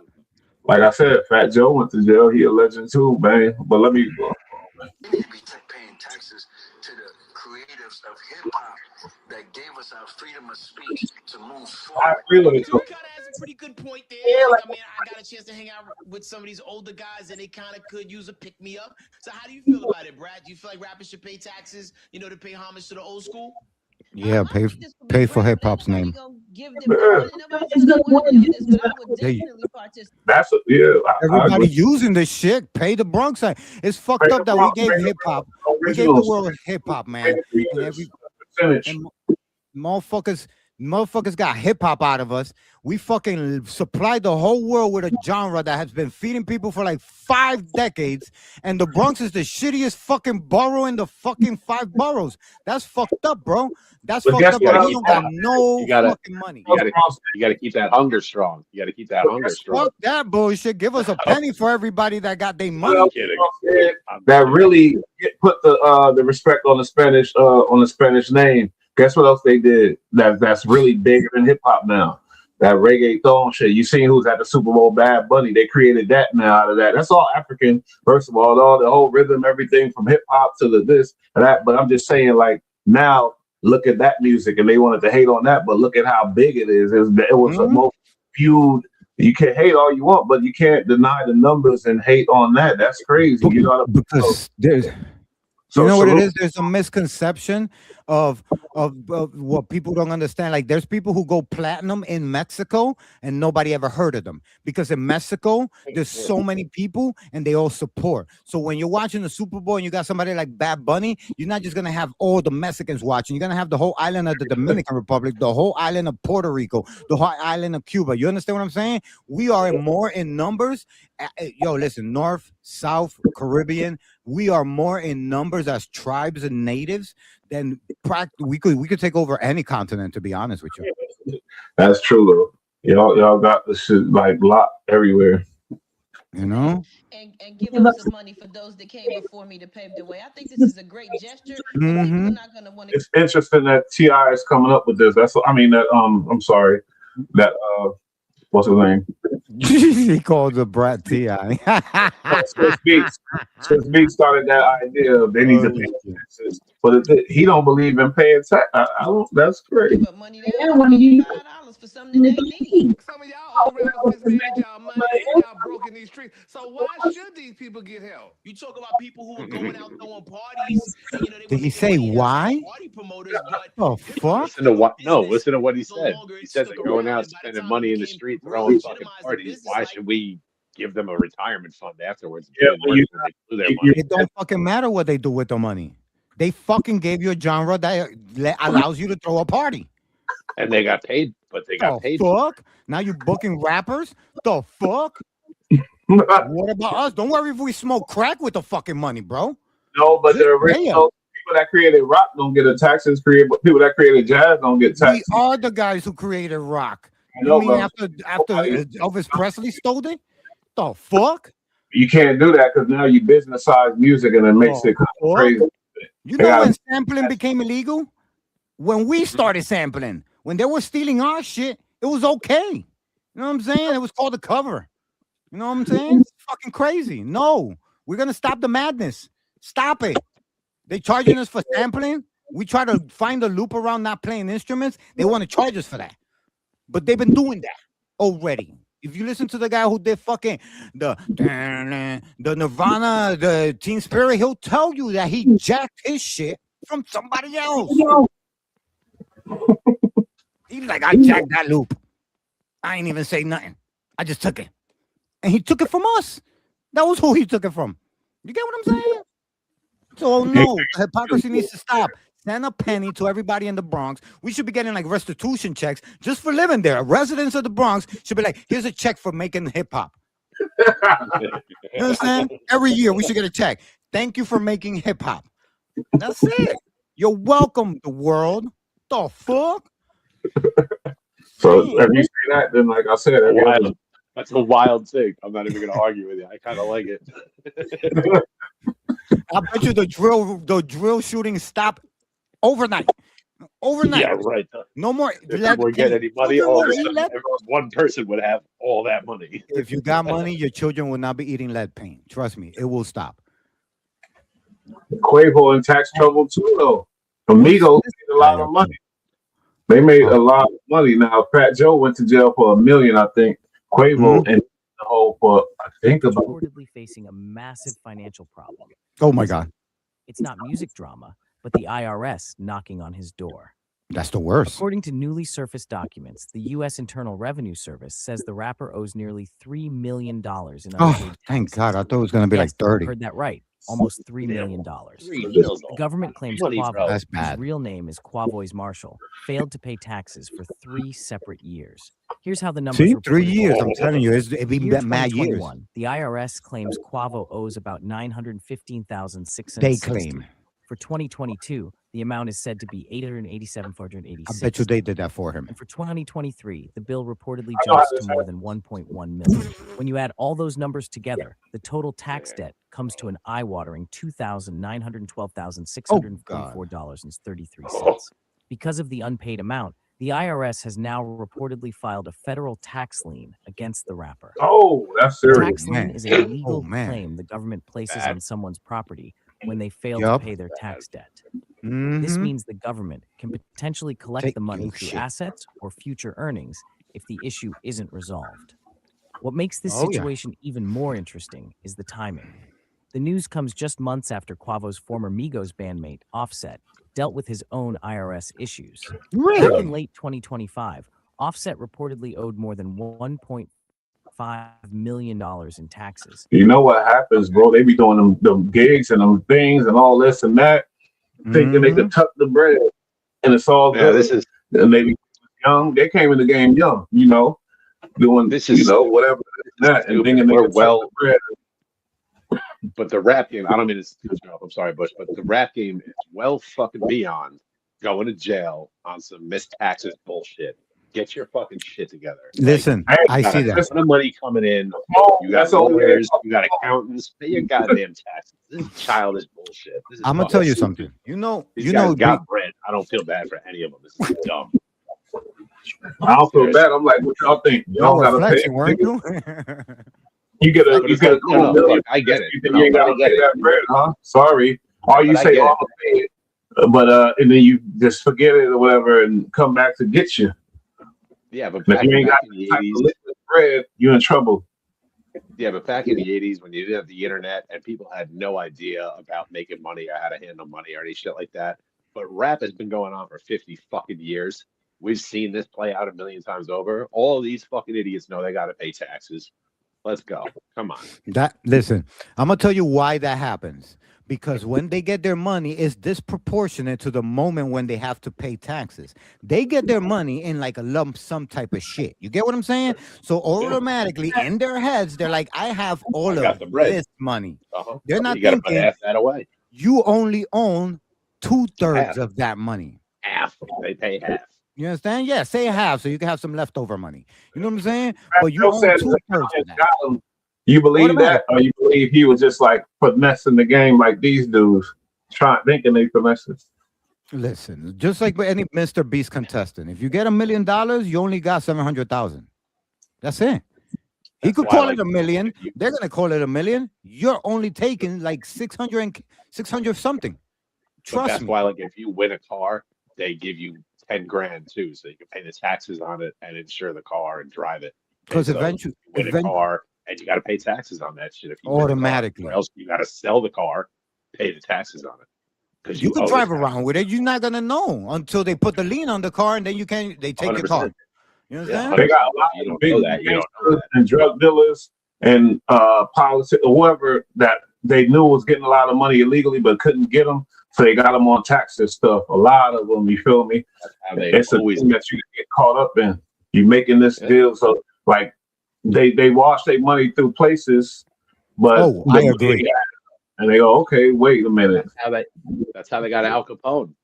like I said, Fat Joe went to jail. He a legend too, man. But let me go. We need to be paying taxes to the creatives of hip hop that gave us our freedom of speech to move forward. I agree with it. Drew kind of has a pretty good point there. Yeah, I mean, I got a chance to hang out with some of these older guys, and they kind of could use a pick me up. So, how do you feel about it, Brad? Do you feel like rappers should pay taxes, to pay homage to the old school? Yeah, pay for hip hop's name. That's everybody using this shit. Pay the Bronx. It's fucked up that we gave hip hop. We gave the world hip hop, man. And motherfuckers got hip hop out of us. We fucking supplied the whole world with a genre that has been feeding people for like 5 decades. And the Bronx is the shittiest fucking borough in the fucking 5 boroughs. That's fucked up, bro. That's fucked up. You don't got no fucking money. You gotta keep that hunger strong. You gotta keep that hunger strong. Fuck that bullshit. Give us a penny for everybody that got their money. That really put the respect on the Spanish name. Guess what else they did that's really bigger than hip hop now? That reggaeton shit. You seen who's at the Super Bowl? Bad Bunny. They created that now out of that. That's all African. First of all the whole rhythm, everything from hip hop to the this and that. But I'm just saying, like, now look at that music, and they wanted to hate on that, but look at how big it is. It was the most viewed. You can hate all you want, but you can't deny the numbers and hate on that. That's crazy. Because there's. You know what it is? There's a misconception of what people don't understand. Like there's people who go platinum in Mexico and nobody ever heard of them because in Mexico there's so many people and they all support. So when you're watching the Super Bowl and you got somebody like Bad Bunny, you're not just gonna have all the Mexicans watching. You're gonna have the whole island of the Dominican Republic, the whole island of Puerto Rico, the whole island of Cuba. You understand what I'm saying? We are more in numbers. Yo, listen, North, South, Caribbean. We are more in numbers as tribes and natives than we could take over any continent. To be honest with you, That's true though. Y'all got the shit like locked everywhere. you know. And give up some money for those that came before me to pave the way. I think this is a great gesture. But people are not going to want to. It's interesting that T.I. is coming up with this. I'm sorry. That what's his name? He called the brat T.I. Swiss Beatz started that idea of they need to pay taxes, but he don't believe in paying tax. I don't. That's great. But money there, $5 for something that they need. Some of y'all around mismanage y'all money and y'all broke in these streets. So why should these people get help? You talk about people who are going out throwing parties. And, you know, Did he say why? Party promoters, but Oh fuck! Listen to what? No, listen to what he said. He said they're going out spending money in the street, throwing fucking parties. Why should we give them a retirement fund afterwards? Yeah, They do their money. It don't fucking matter what they do with the money. They fucking gave you a genre that allows you to throw a party. And they got paid, but they got paid. Fuck! Now you booking rappers? The fuck? What about us? Don't worry if we smoke crack with the fucking money, bro. No, but the original people that created rock don't get a taxes. But people that created jazz don't get taxes. We are the guys who created rock. know, You mean bro. after Elvis Presley stole it? The fuck? You can't do that because now you business size music and it makes it kind of crazy. You know when sampling became illegal? When we started sampling. When they were stealing our shit, it was okay. You know what I'm saying? It was called a cover. You know what I'm saying? It's fucking crazy. No, we're gonna stop the madness. Stop it. They charging us for sampling. We try to find a loop around not playing instruments. They want to charge us for that. But they've been doing that already. If you listen to the guy who did fucking the Nirvana, the Teen Spirit, he'll tell you that he jacked his shit from somebody else. He's like, I jacked that loop. I ain't even say nothing. I just took it. And he took it from us. That was who he took it from. You get what I'm saying? So no, hypocrisy needs to stop. Send a penny to everybody in the Bronx. We should be getting like restitution checks just for living there. Residents of the Bronx should be like, here's a check for making hip hop. You understand? Every year we should get a check. Thank you for making hip hop. That's it. You're welcome, the world. The fuck? So if you say that, then like I said, that's a wild thing. I'm not even gonna argue with you. I kind of like it. I bet you the drill shooting stop overnight. Overnight. Yeah, right. No more. If we get any money, all of a sudden, one person would have all that money. If you got money, your children will not be eating lead paint. Trust me, it will stop. Quavo in tax trouble too, though. Amigos made a lot of money. They made a lot of money. Now, Fat Joe went to jail for $1 million, I think. Quavo and the whole for I think about reportedly facing a massive financial problem. Oh my God! It's not music drama, but the IRS knocking on his door. That's the worst. According to newly surfaced documents, the U.S. Internal Revenue Service says the rapper owes nearly $3 million in unpaid Oh, thank God! I thought it was going to be like 30. Heard that right. Almost $3 million. The government claims money, Quavo, That's bad. whose real name is Quavo's Marshall, failed to pay taxes for 3 separate years. Here's how the numbers See, were 3 reported. years. I'm telling you, it's been Year mad years. 2021, the IRS claims Quavo owes about $915,660. They claim. For 2022, the amount is said to be $887,486. I bet you they did that for him. And for 2023, the bill reportedly jumps to more than $1.1 million. When you add all those numbers together, the total tax debt comes to an eye-watering $2,912,644.33. Because of the unpaid amount, the IRS has now reportedly filed a federal tax lien against the rapper. Oh, that's A serious. tax lien is a legal claim the government places on someone's property when they fail to pay their tax debt. This means the government can potentially collect the money through assets or future earnings if the issue isn't resolved. What makes this situation even more interesting is the timing. The news comes just months after Quavo's former Migos bandmate, Offset, dealt with his own IRS issues. Really? Back in late 2025, Offset reportedly owed more than $1.5 million in taxes. You know what happens, bro? They be doing them gigs and them things and all this and that, thinking they could tuck the bread, and it's all good. And they be young. They came in the game young, you know, doing whatever that, and thinking they could tuck the bread. But the rap game, I don't mean to cut you off, I'm sorry, Bush, but the rap game is well fucking beyond going to jail on some missed taxes bullshit. Get your fucking shit together. Listen, I see that. There's money coming in. You got lawyers, you got accountants. Pay your goddamn taxes. This is childish bullshit. I'm gonna tell you something. These guys got bread. I don't feel bad for any of them. This is dumb. I don't feel bad. I'm like, what y'all think? Y'all gotta pay. Weren't you? You get a cool million. I get it. You ain't gotta pay that bread, huh? Sorry. Or you say, "Oh, I'm gonna pay it," but and then you just forget it or whatever, and come back to get you. Yeah, but if you ain't got the type of liquid bread, you're in trouble. Yeah, but back in the 80s when you didn't have the internet and people had no idea about making money or how to handle money or any shit like that. But rap has been going on for 50 fucking years. We've seen this play out a million times over. All these fucking idiots know they got to pay taxes. Let's go. Come on. Listen, I'm gonna tell you why that happens. Because when they get their money, it's disproportionate to the moment when they have to pay taxes. They get their money in like a lump sum type of shit. You get what I'm saying? So automatically in their heads, they're like, I have all of this money. They're not thinking put half that away. You only own 2/3 of that money. Half. They pay half. You understand? Yeah, say half so you can have some leftover money. You know what I'm saying? But you own 2/3 of that. You believe that, or you believe he was just like finessing the game like these dudes, thinking they finessing? Listen, just like with any Mr. Beast contestant, if you get $1 million, you only got 700,000. That's it. He could call it $1 million. They're gonna call it $1 million. You're only taking like 600 something. Trust me. That's why, like, if you win a car, they give you 10 grand too, so you can pay the taxes on it and insure the car and drive it. Because eventually, you win a car. And you got to pay taxes on that shit if you automatically. Or else you got to sell the car, pay the taxes on it. Because you can drive around with it. You're not gonna know until they put the lien on the car, and then they take 100%. Your car. You understand? They got a lot of big gangsters and drug dealers and politics or whoever that they knew was getting a lot of money illegally but couldn't get them, so they got them on taxes stuff. A lot of them, you feel me? It's a thing that you get caught up in. You making this deal, so like. They wash their money through places, but I agree. And they go, okay, wait a minute. That's how they got Al Capone.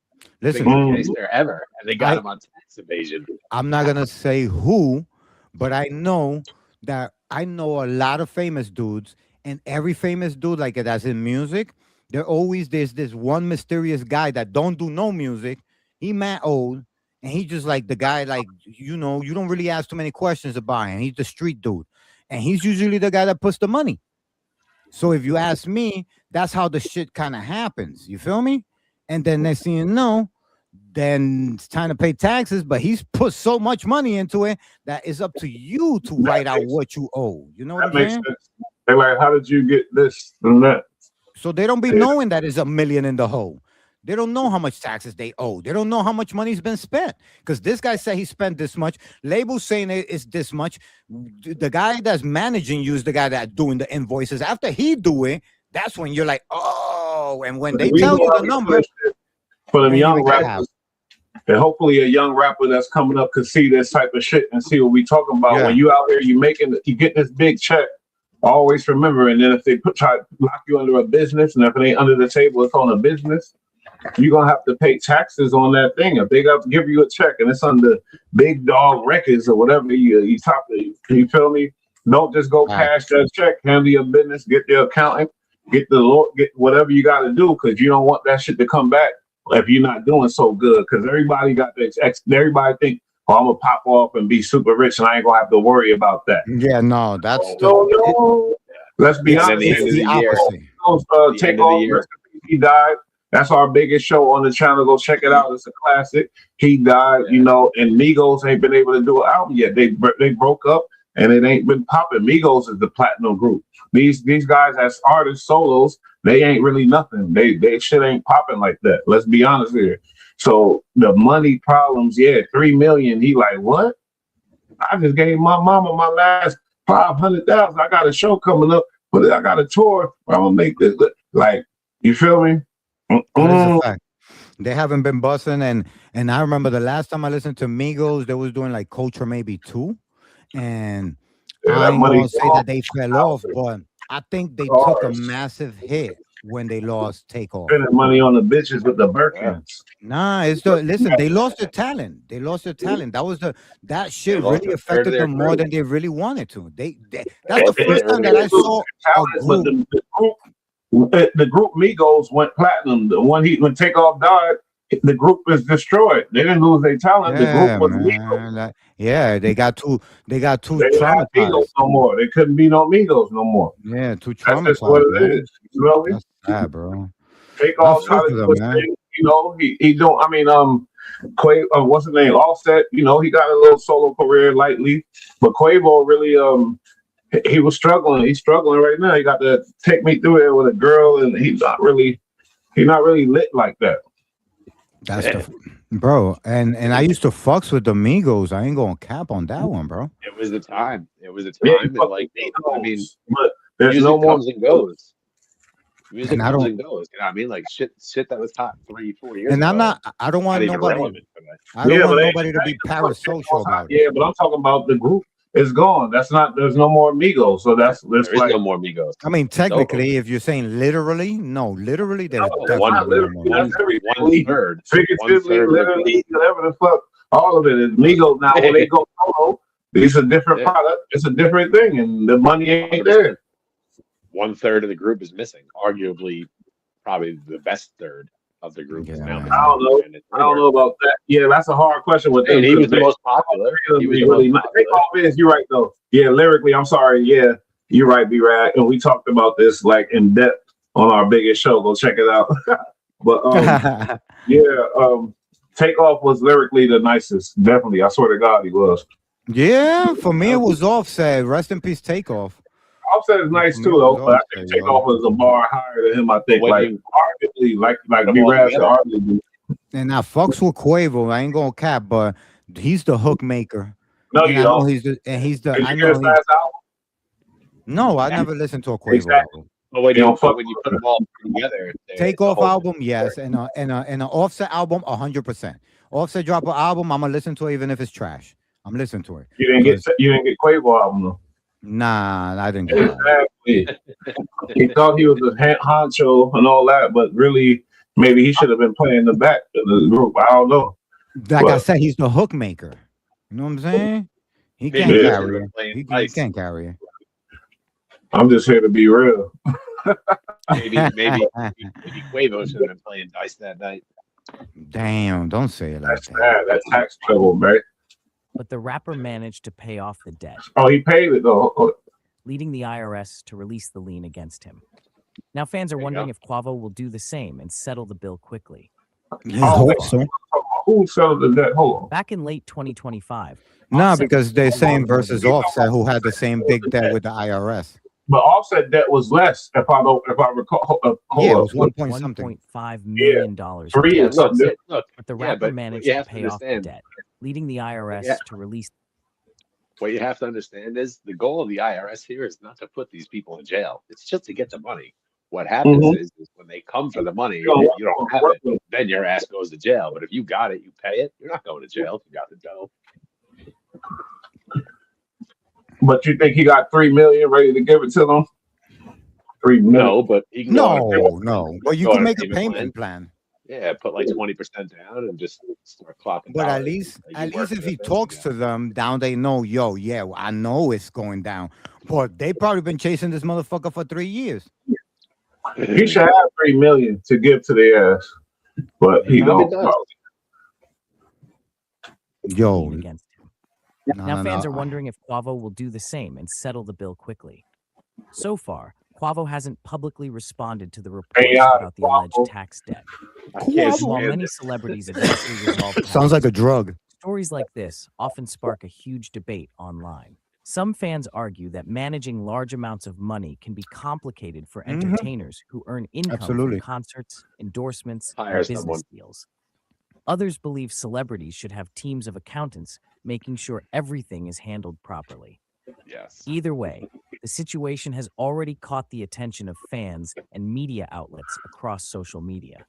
Listen, biggest case there ever, and they got him on tax evasion. I'm not gonna say who, but I know a lot of famous dudes, and every famous dude like it as in music, there's this one mysterious guy that don't do no music. He mad old. And he just like the guy, like, you know, you don't really ask too many questions about him. He's the street dude. And he's usually the guy that puts the money. So if you ask me, that's how the shit kind of happens. You feel me? And then next thing you know, then it's time to pay taxes. But he's put so much money into it that it's up to you to write out what you owe. You know what I'm saying? Sense. They're like, how did you get this and that? So they don't be knowing that it's $1 million in the hole. They don't know how much taxes they owe. They don't know how much money's been spent. Because this guy said he spent this much. Label's saying it's this much. The guy that's managing you is the guy that's doing the invoices. After he do it, that's when you're like, oh. And when they tell you the number. For them young rappers. And hopefully a young rapper that's coming up could see this type of shit and see what we talking about. Yeah. When you out there, you get this big check. Always remember. And then if they try to lock you under a business, and if it ain't under the table, it's on a business. You're gonna have to pay taxes on that thing. If they got to give you a check and it's under Big Dog Records or whatever you top it, you feel me? Don't just go cash that check, handle your business, get the accountant, get whatever you got to do, because you don't want that shit to come back if you're not doing so good. Because everybody got this. Everybody think, oh, I'm gonna pop off and be super rich, and I ain't gonna have to worry about that. Yeah, no, that's no. Let's be honest. It's the opposite. Take off. He died. That's our biggest show on the channel. Go check it out. It's a classic. He died, you know, and Migos ain't been able to do an album yet. They broke up. and it ain't been popping. Migos is the platinum group. These guys as artists solos, they ain't really nothing. They shit ain't popping like that. Let's be honest here. So the money problems, yeah, 3 million. He like, what? I just gave my mama my last 500,000. I got a show coming up, but I got a tour where I'm gonna make this. Like, you feel me? That is a fact. They haven't been busting, and I remember the last time I listened to Migos, they was doing like Culture Maybe 2, and Yeah, I that ain't money gonna say that they fell off, but I think they took a massive hit when they lost Takeoff. Spending money on the bitches with the Birkins. Nah, it's the listen. They lost their talent. They lost their talent. That shit lost really a third of affected their them more crew. than they really wanted to. That's the first time that I saw a But group. the group Migos went platinum. The one when Takeoff died, the group is destroyed. They didn't lose their talent. The Yeah, group was man. Yeah, they got too They didn't have traumatized. Migos no more. They couldn't be no Migos no more. Yeah, too That's traumatized. just what it man. is. You know, That's sad, bro. Takeoff I try feel to for push them, man. things. You know, he don't. I mean, what's his name? Offset. You know, he got a little solo career lightly, but Quavo really he was struggling. He's struggling right now. He got to take me through it with a girl, and he's not really lit like that. That's the bro. And I used to fucks with the Migos. I ain't gonna cap on that one, bro. It was the time. It was a Yeah, time, and like I mean, but there's music no more. comes and goes. Music And I comes don't. and goes. You know what I mean? Like shit that was hot 3-4 years And ago. I'm not. I don't want even nobody. relevant today. I don't Yeah, want but nobody to be parasocial about it. Yeah, but I'm talking about the group is gone. That's not. There's no more Migos. So that's There is like no more Migos. I mean, It's over. technically, if you're saying literally, no, literally, there's No, definitely one- no more. That's everything. one third. Figuratively, 1/3 of literally, whatever the fuck. All of it is Migos now. When they go solo, it's a different Yeah. product. It's a different thing, and the money ain't there. 1/3 of the group is missing. Arguably, probably the best third of the group is Yeah, now man. missing. I don't know. And it's I don't know about that. Yeah, that's a hard question with them. And he was the because most popular. He was the really most not. popular. Takeoff is. You're right though. Yeah, lyrically, I'm sorry. Yeah, you're right, B-Rad. And we talked about this like in depth on our biggest show. Go check it out. But Takeoff was lyrically the nicest. Definitely, I swear to God, he was. Yeah, for me it was Offset. Rest in peace, Takeoff. Offset is nice For me, too, it though. was But I think Offset, yo. Takeoff was a bar higher than him. I think, When like you- arguably, like Put 'em all B-Rad said, together. arguably. And I fucks with Quavo. I ain't gonna cap, but he's the hook maker. No, And you I know don't. he's the. And he's the. Did I you hear know his he. last album? No, I never listened to a Quavo Exactly. album. But when You don't you fuck when you put them all together, Takeoff album, yes, and an Offset album, 100%. Offset drop an album, I'm gonna listen to it even if it's trash. I'm listening to it. You didn't get Quavo album though. Nah, I didn't get that. Exactly. He thought he was a honcho and all that, but really, maybe he should have been playing the back of the group. I don't know. Like I But- said, he's the hook maker. You know what I'm saying? He Maybe can't he carry should've it. been playing He nice. can't carry it. I'm just here to be real. maybe Quavo should have been playing dice that night. Damn, don't say it like That's that. bad. That's tax trouble, man. But the rapper managed to pay off the debt, Oh, he paid it though. leading the IRS to release the lien against him. Now fans are There you wondering go. if Quavo will do the same and settle the bill quickly. I hope so. Who settled the debt? Hold on. Back in late 2025. Nah, Offset because they're was saying more than versus a- Offset, who had the same big debt with the IRS. But Offset debt was less, if I recall. Yeah, it was hold 1 point something. $1.5 million. Three Yeah, is something. look, But the yeah, rapper but managed you to have to pay off the understand. debt, leading the IRS Yeah. to release. What you have to understand is the goal of the IRS here is not to put these people in jail. It's just to get the money. What happens is when they come for the money, if you don't have it, then your ass goes to jail. But if you got it, you pay it. You're not going to jail if you got the dough. But you think he got 3 million ready to give it to them? 3 million. No, but he can go on a No. But you go can on a make a payment payment plan. Yeah, put like 20% down and just start clocking. But at dollars least that you work if with he it talks together. to them down, they know, yo, yeah, I know it's going down. But they probably been chasing this motherfucker for 3 years. He should have 3 million to give to their ass, but he Probably don't. does. Yo, lien against him. no, Now no, fans no. are wondering if Quavo will do the same and settle the bill quickly. So far, Quavo hasn't publicly responded to the reports about the alleged tax debt. I can't And while stand many it. celebrities eventually resolve Sounds like a drug. stories like this often spark a huge debate online. Some fans argue that managing large amounts of money can be complicated for entertainers who earn income from concerts, endorsements, Hire and business someone. deals. Others believe celebrities should have teams of accountants making sure everything is handled properly. Yes. Either way, the situation has already caught the attention of fans and media outlets across social media.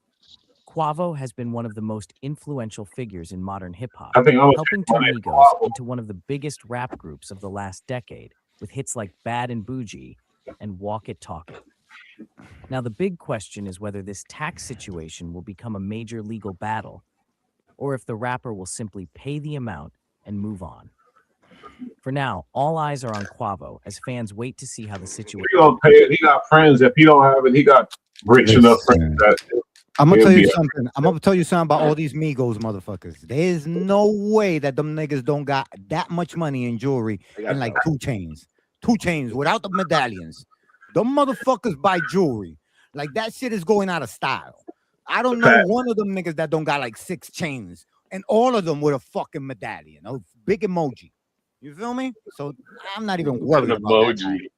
Quavo has been one of the most influential figures in modern hip-hop, I think helping turn Migos into one of the biggest rap groups of the last decade, with hits like Bad and Bougie and Walk It, Talk It. Now, the big question is whether this tax situation will become a major legal battle, or if the rapper will simply pay the amount and move on. For now, all eyes are on Quavo as fans wait to see how the situation. He gonna pay it. He got friends. If he don't have it, he got rich enough friends that. I'm gonna tell you something. I'm gonna tell you something about all these Migos motherfuckers. There's no way that them niggas don't got that much money in jewelry and like 2 chains. 2 chains without the medallions. Them motherfuckers buy jewelry. Like that shit is going out of style. I don't know one of them niggas that don't got like 6 chains and all of them with a fucking medallion, a big emoji. You feel me? So I'm not even worried about that.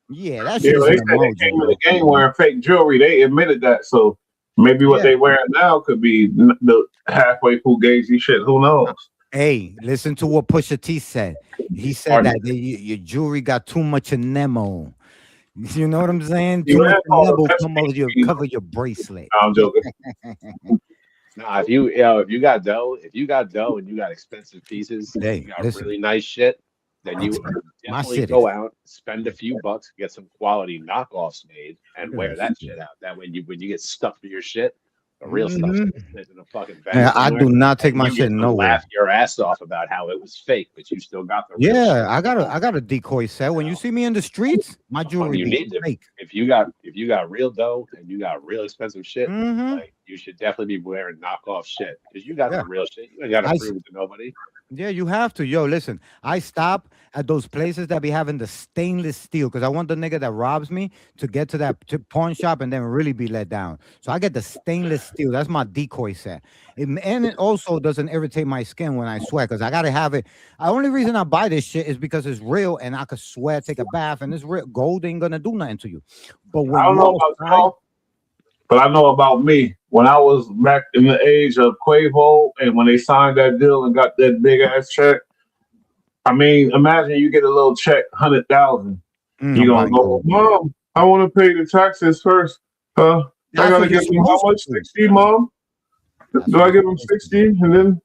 Yeah, that shit is an emoji. They came in the game wearing fake jewelry. They admitted that. So maybe what they wearing now could be the halfway fugazi shit. Who knows? Hey, listen to what Pusha T said. He said that your jewelry got too much enamel. You know what I'm saying? Too much enamel cover your bracelet. No, I'm joking. Nah, if you got dough, and you got expensive pieces, you got really nice shit, then you definitely go out, spend a few bucks, get some quality knockoffs made, and wear that shit out. That when you get stuck for your shit, the real stuff sitting in a fucking bag. Yeah, I do not take my shit nowhere. Laugh your ass off about how it was fake, but you still got the real shit. I got a decoy set. When you see me in the streets, my jewelry is fake. If you got real dough and you got real expensive shit, like you should definitely be wearing knockoff shit because you got the real shit. You ain't got to prove it to nobody. Yeah, you have to. Yo, listen, I stop at those places that be having the stainless steel because I want the nigga that robs me to get to that pawn shop and then really be let down. So I get the stainless steel. That's my decoy set. And it also doesn't irritate my skin when I sweat because I got to have it. The only reason I buy this shit is because it's real and I could sweat, take a bath, and it's real. Gold ain't going to do nothing to you. But when I don't know about y'all, but I know about me. When I was back in the age of Quavo and when they signed that deal and got that big ass check, I mean, imagine you get a little check, 100,000. You're gonna go, Mom, I want to pay the taxes first. I gotta give them how much? 60, Mom? Do I give them 60? And then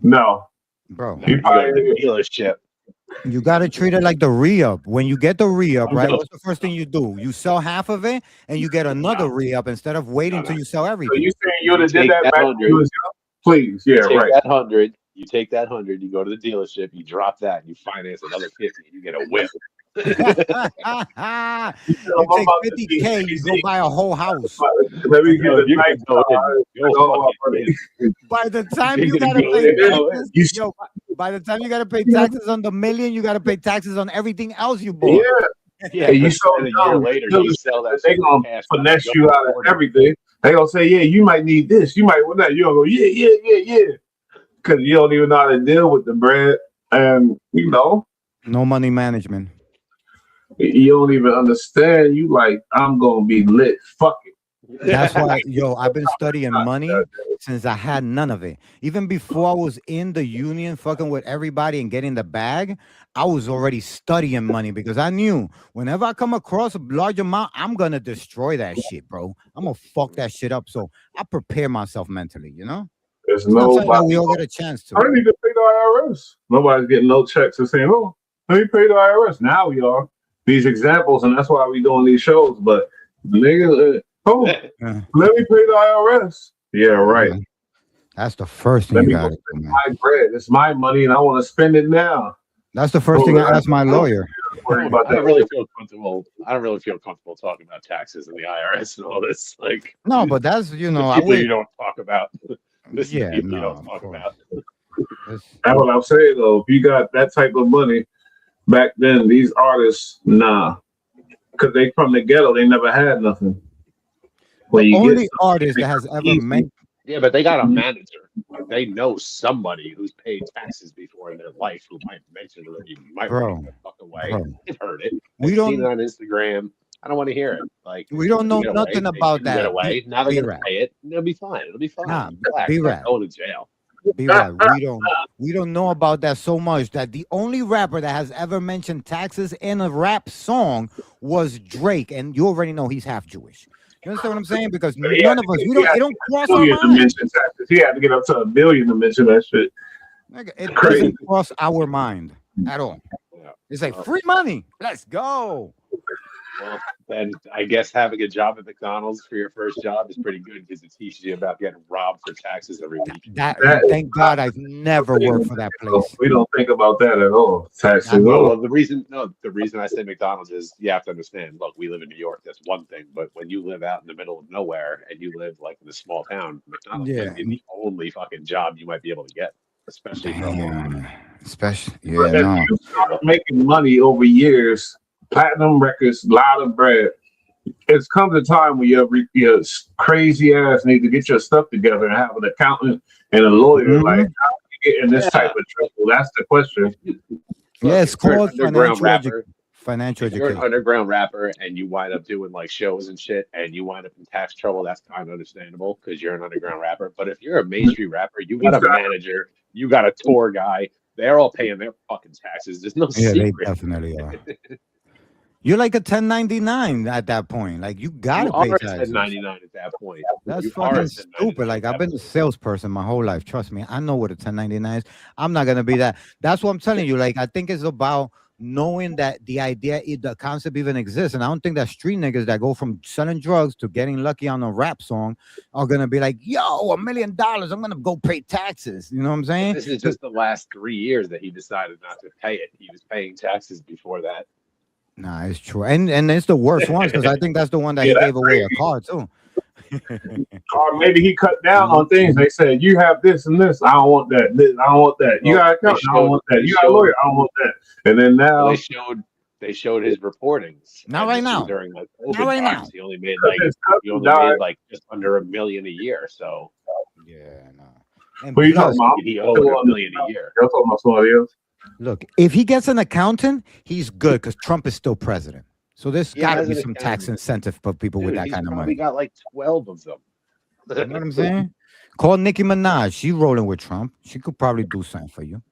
no, bro, you got the dealership. You got to treat it like the re-up. When you get the re-up, right, what's the first thing you do? You sell half of it and you get another re-up instead of waiting till you sell everything. So you saying you would have did that back when you was young? Please, yeah, right. You take that 100, you go to the dealership, you drop that, you finance another 50, you get a whip. You take 50K, you go buy a whole house. Let me get By the time you gotta pay taxes, by the time you gotta pay taxes on the million, you gotta pay taxes on everything else you bought. Yeah, you so dumb. Later, you sell that. They gonna finesse you out of everything. They gonna say, yeah, you might need this, you might want that. You gonna go, yeah. Because you don't even know how to deal with the bread, and no money management. You don't even understand. You like, I'm gonna be lit. Fuck it. That's why, I've been studying money since I had none of it. Even before I was in the union, fucking with everybody and getting the bag, I was already studying money because I knew whenever I come across a large amount, I'm gonna destroy that shit, bro. I'm gonna fuck that shit up. So I prepare myself mentally, There's nobody. We all get a chance to. I need to pay the IRS. Nobody's getting no checks and saying, "Oh, let me pay the IRS." Now we are these examples, and that's why we doing these shows. But nigga, let me pay the IRS. Yeah, right. That's the first thing you got to do. My bread, it's my money, and I want to spend it now. That's the first thing I asked my lawyer. I don't really feel comfortable. I don't really feel comfortable talking about taxes and the IRS and all this. Like, no, but that's you don't talk about. This yeah, you don't talk about. That's what I'm saying though. If you got that type of money back then, these artists, because they from the ghetto, they never had nothing. The only artist that has ever made. Yeah, but they got a manager. They know somebody who's paid taxes before in their life who might mention it. You might want to fucking away. Bro. I've heard it. We I've don't- seen it on Instagram. I don't want to hear it. Like, We don't know get away. nothing They about didn't get that. away. Now they're going to B-Rap. pay it. It'll be fine. It'll be fine. Nah, Relax. They're B-Rap. not going to jail. B-Rap. We don't know about that so much that the only rapper that has ever mentioned taxes in a rap song was Drake, and you already know he's half Jewish. You understand what I'm saying? Because none of us, it don't cross our mind. He had to get up to $1 billion to mention that shit. It doesn't cross our mind at all. Yeah. It's like free money. Let's go. Well, then I guess having a job at McDonald's for your first job is pretty good because it teaches you about getting robbed for taxes every week. Thank God I've never worked for that place. We don't think about that at all. Taxes. Well, the reason I say McDonald's is you have to understand. Look, we live in New York. That's one thing, but when you live out in the middle of nowhere and you live like in a small town, McDonald's might be the only fucking job you might be able to get, especially for a long. Especially, But if you start making money over years, platinum records, lot of bread. It's come to time when your crazy ass need to get your stuff together and have an accountant and a lawyer. Like, how are you getting this type of trouble? That's the question. Yeah, it's called financial If you're an underground rapper and you wind up doing like shows and shit and you wind up in tax trouble, that's kind of understandable because you're an underground rapper. But if you're a mainstream rapper, you got a manager, you got a tour guy, they're all paying their fucking taxes. There's no secret. They definitely are. You're like a 1099 at that point. Like you gotta pay taxes. 1099 at that point. That's You fucking are a stupid. Like I've been a salesperson my whole life. Trust me, I know what a 1099 is. I'm not gonna be that. That's what I'm telling you. Like I think it's about knowing that the idea, the concept even exists. And I don't think that street niggas that go from selling drugs to getting lucky on a rap song are gonna be like, yo, $1 million. I'm gonna go pay taxes. You know what I'm saying? This is just the last 3 years that he decided not to pay it. He was paying taxes before that. Nah, it's true. And it's the worst ones because I think that's the one that he gave away a car too. Or maybe he cut down on things. They said, you have this and this. I don't want that. I don't want that. You got a accountant. I don't want that. You got a lawyer. I don't want that. And then now they showed his reportings. Not right now. During like Not right now. He only made like just under $1 million a year. So yeah, no. And who you talking about? He owed $1 million a year. You're talking about somebody else. Look, if he gets an accountant, he's good because Trump is still president. So there's got to be some tax incentive for people with that kind of money. We got like 12 of them. You know what I'm saying? Call Nicki Minaj. She's rolling with Trump. She could probably do something for you.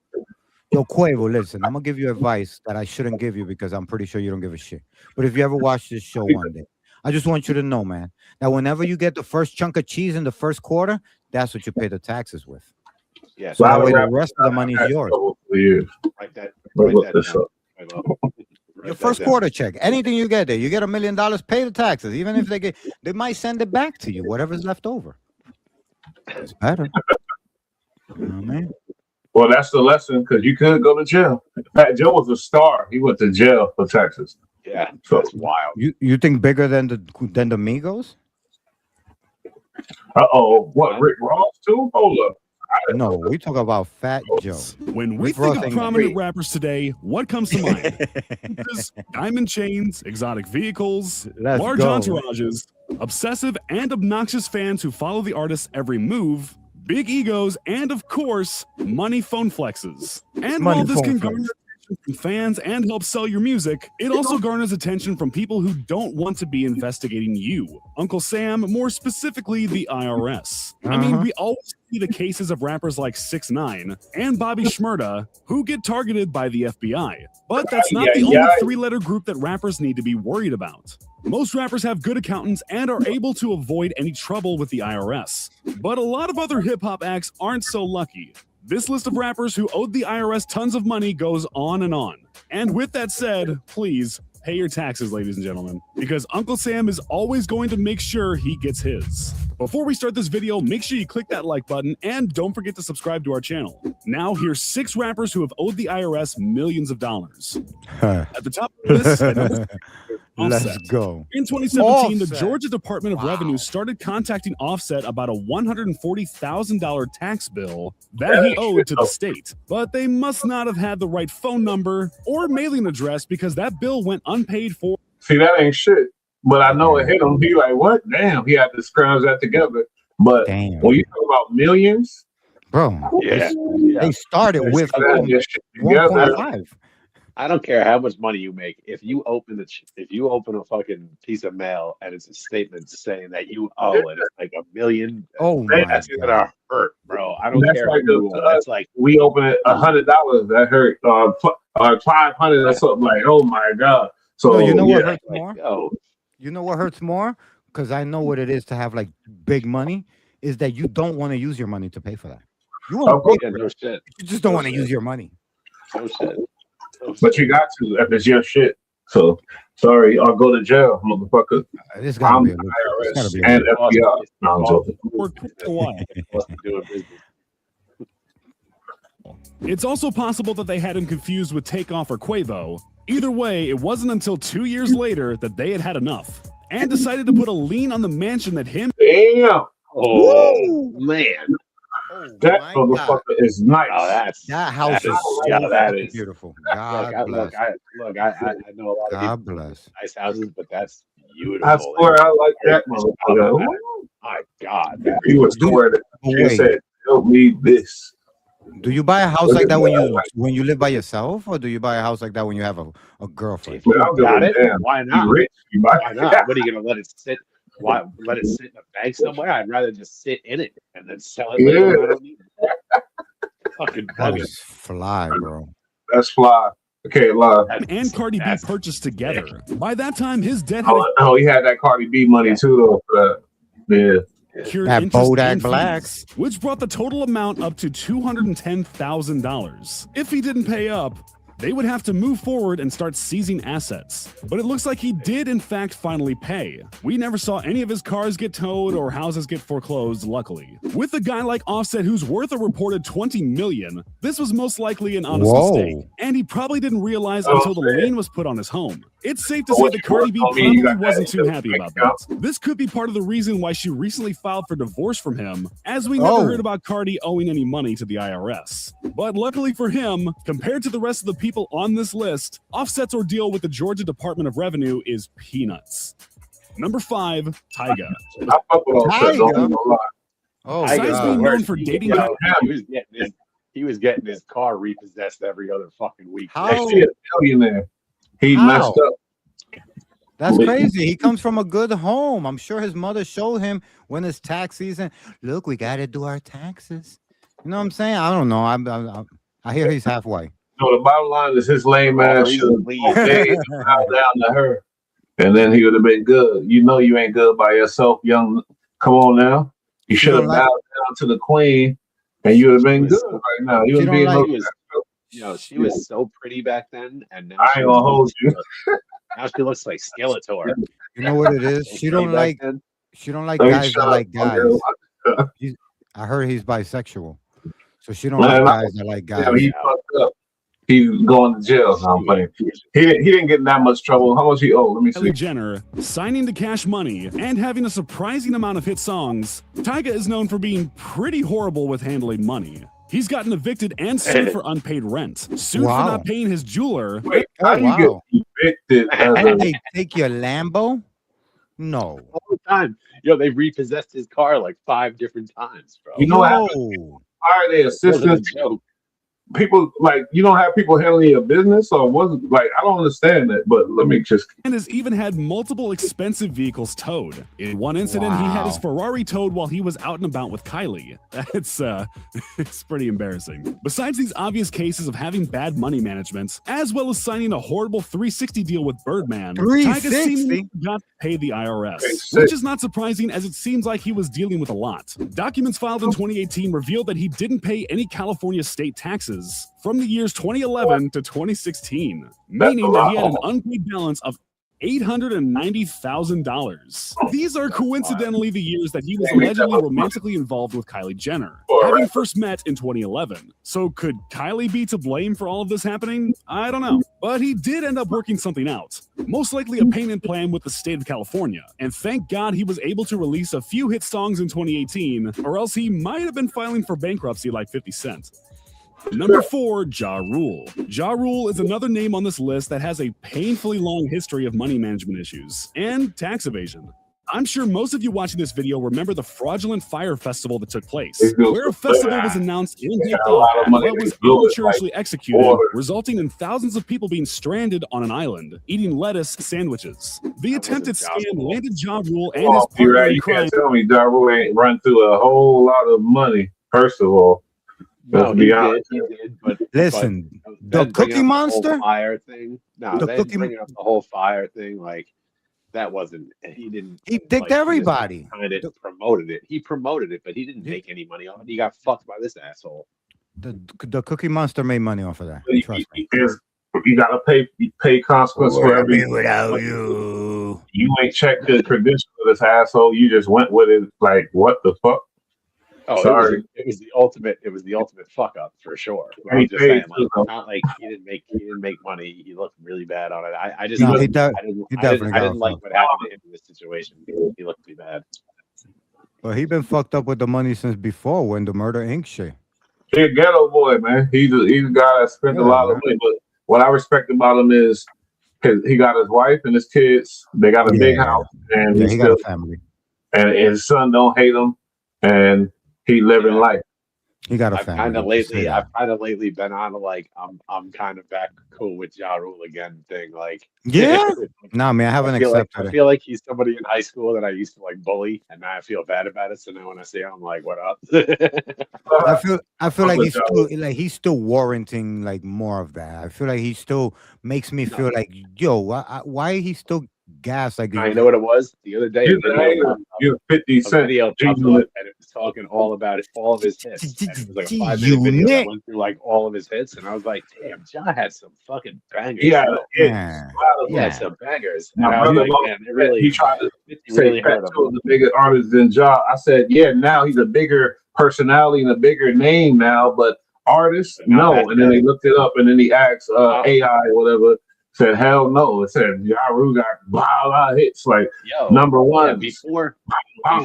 Yo, Quavo, listen, I'm going to give you advice that I shouldn't give you because I'm pretty sure you don't give a shit. But if you ever watch this show one day, I just want you to know, man, that whenever you get the first chunk of cheese in the first quarter, that's what you pay the taxes with. Yeah, so that way the rest of the money is yours. Like that. Your first quarter check, anything you get there, you get $1 million, pay the taxes. Even if they might send it back to you, whatever's left over. It's better. You know what I mean? Well, that's the lesson because you could go to jail. Fat Joe was a star. He went to jail for taxes. Yeah, that's wild. You think bigger than the Migos? What, Rick Ross too? Hold up. No, we talk about Fat Joe. When we think of prominent rappers today, what comes to mind? Diamond chains, exotic vehicles, large entourages, obsessive and obnoxious fans who follow the artist's every move, big egos, and of course, money phone flexes. And while this can garner attention from fans and help sell your music, it also garners attention from people who don't want to be investigating you, Uncle Sam, more specifically the IRS. I mean, we always see the cases of rappers like 6ix9ine and Bobby Shmurda who get targeted by the FBI. But that's not the only three-letter group that rappers need to be worried about. Most rappers have good accountants and are able to avoid any trouble with the IRS. But a lot of other hip-hop acts aren't so lucky. This list of rappers who owed the IRS tons of money goes on and on. And with that said, please pay your taxes, ladies and gentlemen, because Uncle Sam is always going to make sure he gets his. Before we start this video, make sure you click that like button and don't forget to subscribe to our channel. Now, here's 6 rappers who have owed the IRS millions of dollars. At the top of this, let's go. In 2017, the Georgia Department of Revenue started contacting Offset about a $140,000 tax bill that he owed to the state. But they must not have had the right phone number or mailing address because that bill went unpaid for. See, that ain't shit. But I know it hit him. He like, what? Damn, he had to scrounge that together. But when you talk about millions, bro, they started with 1.5. I don't care how much money you make. If you open a fucking piece of mail and it's a statement saying that you owe it, it's like $1 million. Oh my That's gonna hurt, bro. I don't That's care like who you are. That's like we open it $100 that hurt, or 500 or something like. Oh my god! So No, you know what yeah, hurts more? oh, You know what hurts more? Because I know what it is to have like big money. Is that you don't want to use your money to pay for that? You want of course, yeah, no shit. You just don't No want to shit. use your money. No shit. No but shit. you got to if it's your shit. So sorry, I'll go to jail, motherfucker. This gotta I'm be a the little- it's gotta IRS be and a FBI. No, I'm joking. For quite a while. Doing business. It's also possible that they had him confused with Takeoff or Quavo. Either way, it wasn't until 2 years later that they had enough and decided to put a lien on the mansion that him. Damn. Oh man. That my motherfucker God. is nice. Oh, That house is so that fucking is beautiful. Look, God I, bless. know a lot of God people bless. with nice houses, but that's beautiful. I swear I like that motherfucker. My God, He would swear that she said, "Help me this." Do you buy a house like that when you live by yourself, or do you buy a house like that when you have a girlfriend? if you got it, damn. why You not? rich? You buy Why not? What are you gonna let it sit? Why let it sit in a bank somewhere? I'd rather just sit in it and then sell it later when I don't need it. Fucking That bugging. is fly, bro. That's fly. I can't lie. And Cardi B purchased together. By that time, his debt had Oh, he had that Cardi B money too, though. For that. Yeah. secured That interest Bodak and Black. fees, which brought the total amount up to $210,000. If he didn't pay up, they would have to move forward and start seizing assets. But it looks like he did, in fact, finally pay. We never saw any of his cars get towed or houses get foreclosed, luckily. With a guy like Offset who's worth a reported $20 million, this was most likely an honest mistake. And he probably didn't realize until the lien was put on his home. It's safe to say that Cardi B probably wasn't too happy about that. This could be part of the reason why she recently filed for divorce from him, as we never heard about Cardi owing any money to the IRS. But luckily for him, compared to the rest of the people on this list, Offset's ordeal with the Georgia Department of Revenue is peanuts. Number 5, Tyga. I fuck with Offset, don't even lie. Oh, besides being known for dating, he was getting his car repossessed every other fucking week. How? He a millionaire. He messed up. That's crazy. He comes from a good home. I'm sure his mother showed him when it's tax season. Look, we got to do our taxes. You know what I'm saying? I don't know. I hear he's halfway. No, the bottom line is his lame ass should have down to her, and then he would have been good. You know you ain't good by yourself, young. Come on now. You should have bowed down to the queen, and you would have been good right now. You would be she was so pretty back then, and now I ain't gonna hold you. Now she looks like Skeletor. You know what it is? She don't like guys that like guys. I heard he's bisexual, so she don't like guys that like guys. Yeah, he fucked up. He's going to jail. No, I'm playing. He didn't get in that much trouble. How much he owe? Let me see. Kylie Jenner signing to Cash Money and having a surprising amount of hit songs. Tyga is known for being pretty horrible with handling money. He's gotten evicted and sued for unpaid rent. Sued for not paying his jeweler. Wait, how do you get evicted? They take your Lambo? No. All the time. They repossessed his car like 5 different times, bro. You know what happened? Are they assistants? People you don't have people handling your business, or was I don't understand that, but let me just. And has even had multiple expensive vehicles towed. In one incident, he had his Ferrari towed while he was out and about with Kylie. It's pretty embarrassing. Besides these obvious cases of having bad money management, as well as signing a horrible 360 deal with Birdman, Tyga seemingly got to pay the IRS, which is not surprising as it seems like he was dealing with a lot. Documents filed in 2018 revealed that he didn't pay any California state taxes from the years 2011 to 2016, meaning that he had an unpaid balance of $890,000. These are coincidentally the years that he was allegedly romantically involved with Kylie Jenner, having first met in 2011. So could Kylie be to blame for all of this happening? I don't know. But he did end up working something out, most likely a payment plan with the state of California. And thank God he was able to release a few hit songs in 2018, or else he might have been filing for bankruptcy like 50 Cent. Number 4, Ja Rule. Ja Rule is another name on this list that has a painfully long history of money management issues and tax evasion. I'm sure most of you watching this video remember the fraudulent fire festival that took place, where a festival was announced and hyped up, but was immaturely executed, resulting in thousands of people being stranded on an island, eating lettuce sandwiches. The attempted scam landed Ja Rule and his partner in You crime. can't tell me Ja Rule ain't run through a whole lot of money, first of all. No, he did, but listen, the Cookie Monster fire thing. No, they bringing up the whole fire thing. Like that wasn't. He didn't. He dicked everybody. Kind of promoted it. He promoted it, but he didn't make any money off it. He got fucked by this asshole. The Cookie Monster made money off of that. Trust me. You gotta pay consequence for every. Without you, you ain't checked the credentials of this asshole. You just went with it. Like what the fuck? Oh, sorry. It was the ultimate. It was the ultimate fuck up for sure. I'm just saying, like, not like he didn't make money. He looked really bad on it. I just I didn't like what happened to him in this situation. He looked pretty bad. Well, he been fucked up with the money since before when the Murder Inc. shit. He's a ghetto boy, man. He's a guy that spent a lot of money. But what I respect about him is he got his wife and his kids. They got a big house, and he got a family. And his son don't hate him, and he living life. He got a I've family. I've kind of lately been on a like I'm kind of back cool with Ja Rule again thing. Like nah, man, I haven't accepted it. I feel like he's somebody in high school that I used to like bully, and now I feel bad about it. So now when I see him, I'm like, what up? I feel like he's still warranting like more of that. I feel like he still makes me feel like, yo, why he still gas like I know what it was the other day. You're 50 Cent video popped up, and it was talking all about it, all of his hits. And it was like a 5-minute video that went through like all of his hits, and I was like, damn, John had some fucking bangers. Yeah, some bangers. My brother, he tried to say Fat Joe was a bigger artist than Ja. I said, yeah, now he's a bigger personality and a bigger name now, but artist, no. And then they looked it up, and then he asked AI or whatever. Said hell no. It said Ja Rule got blah hits like number one. Before I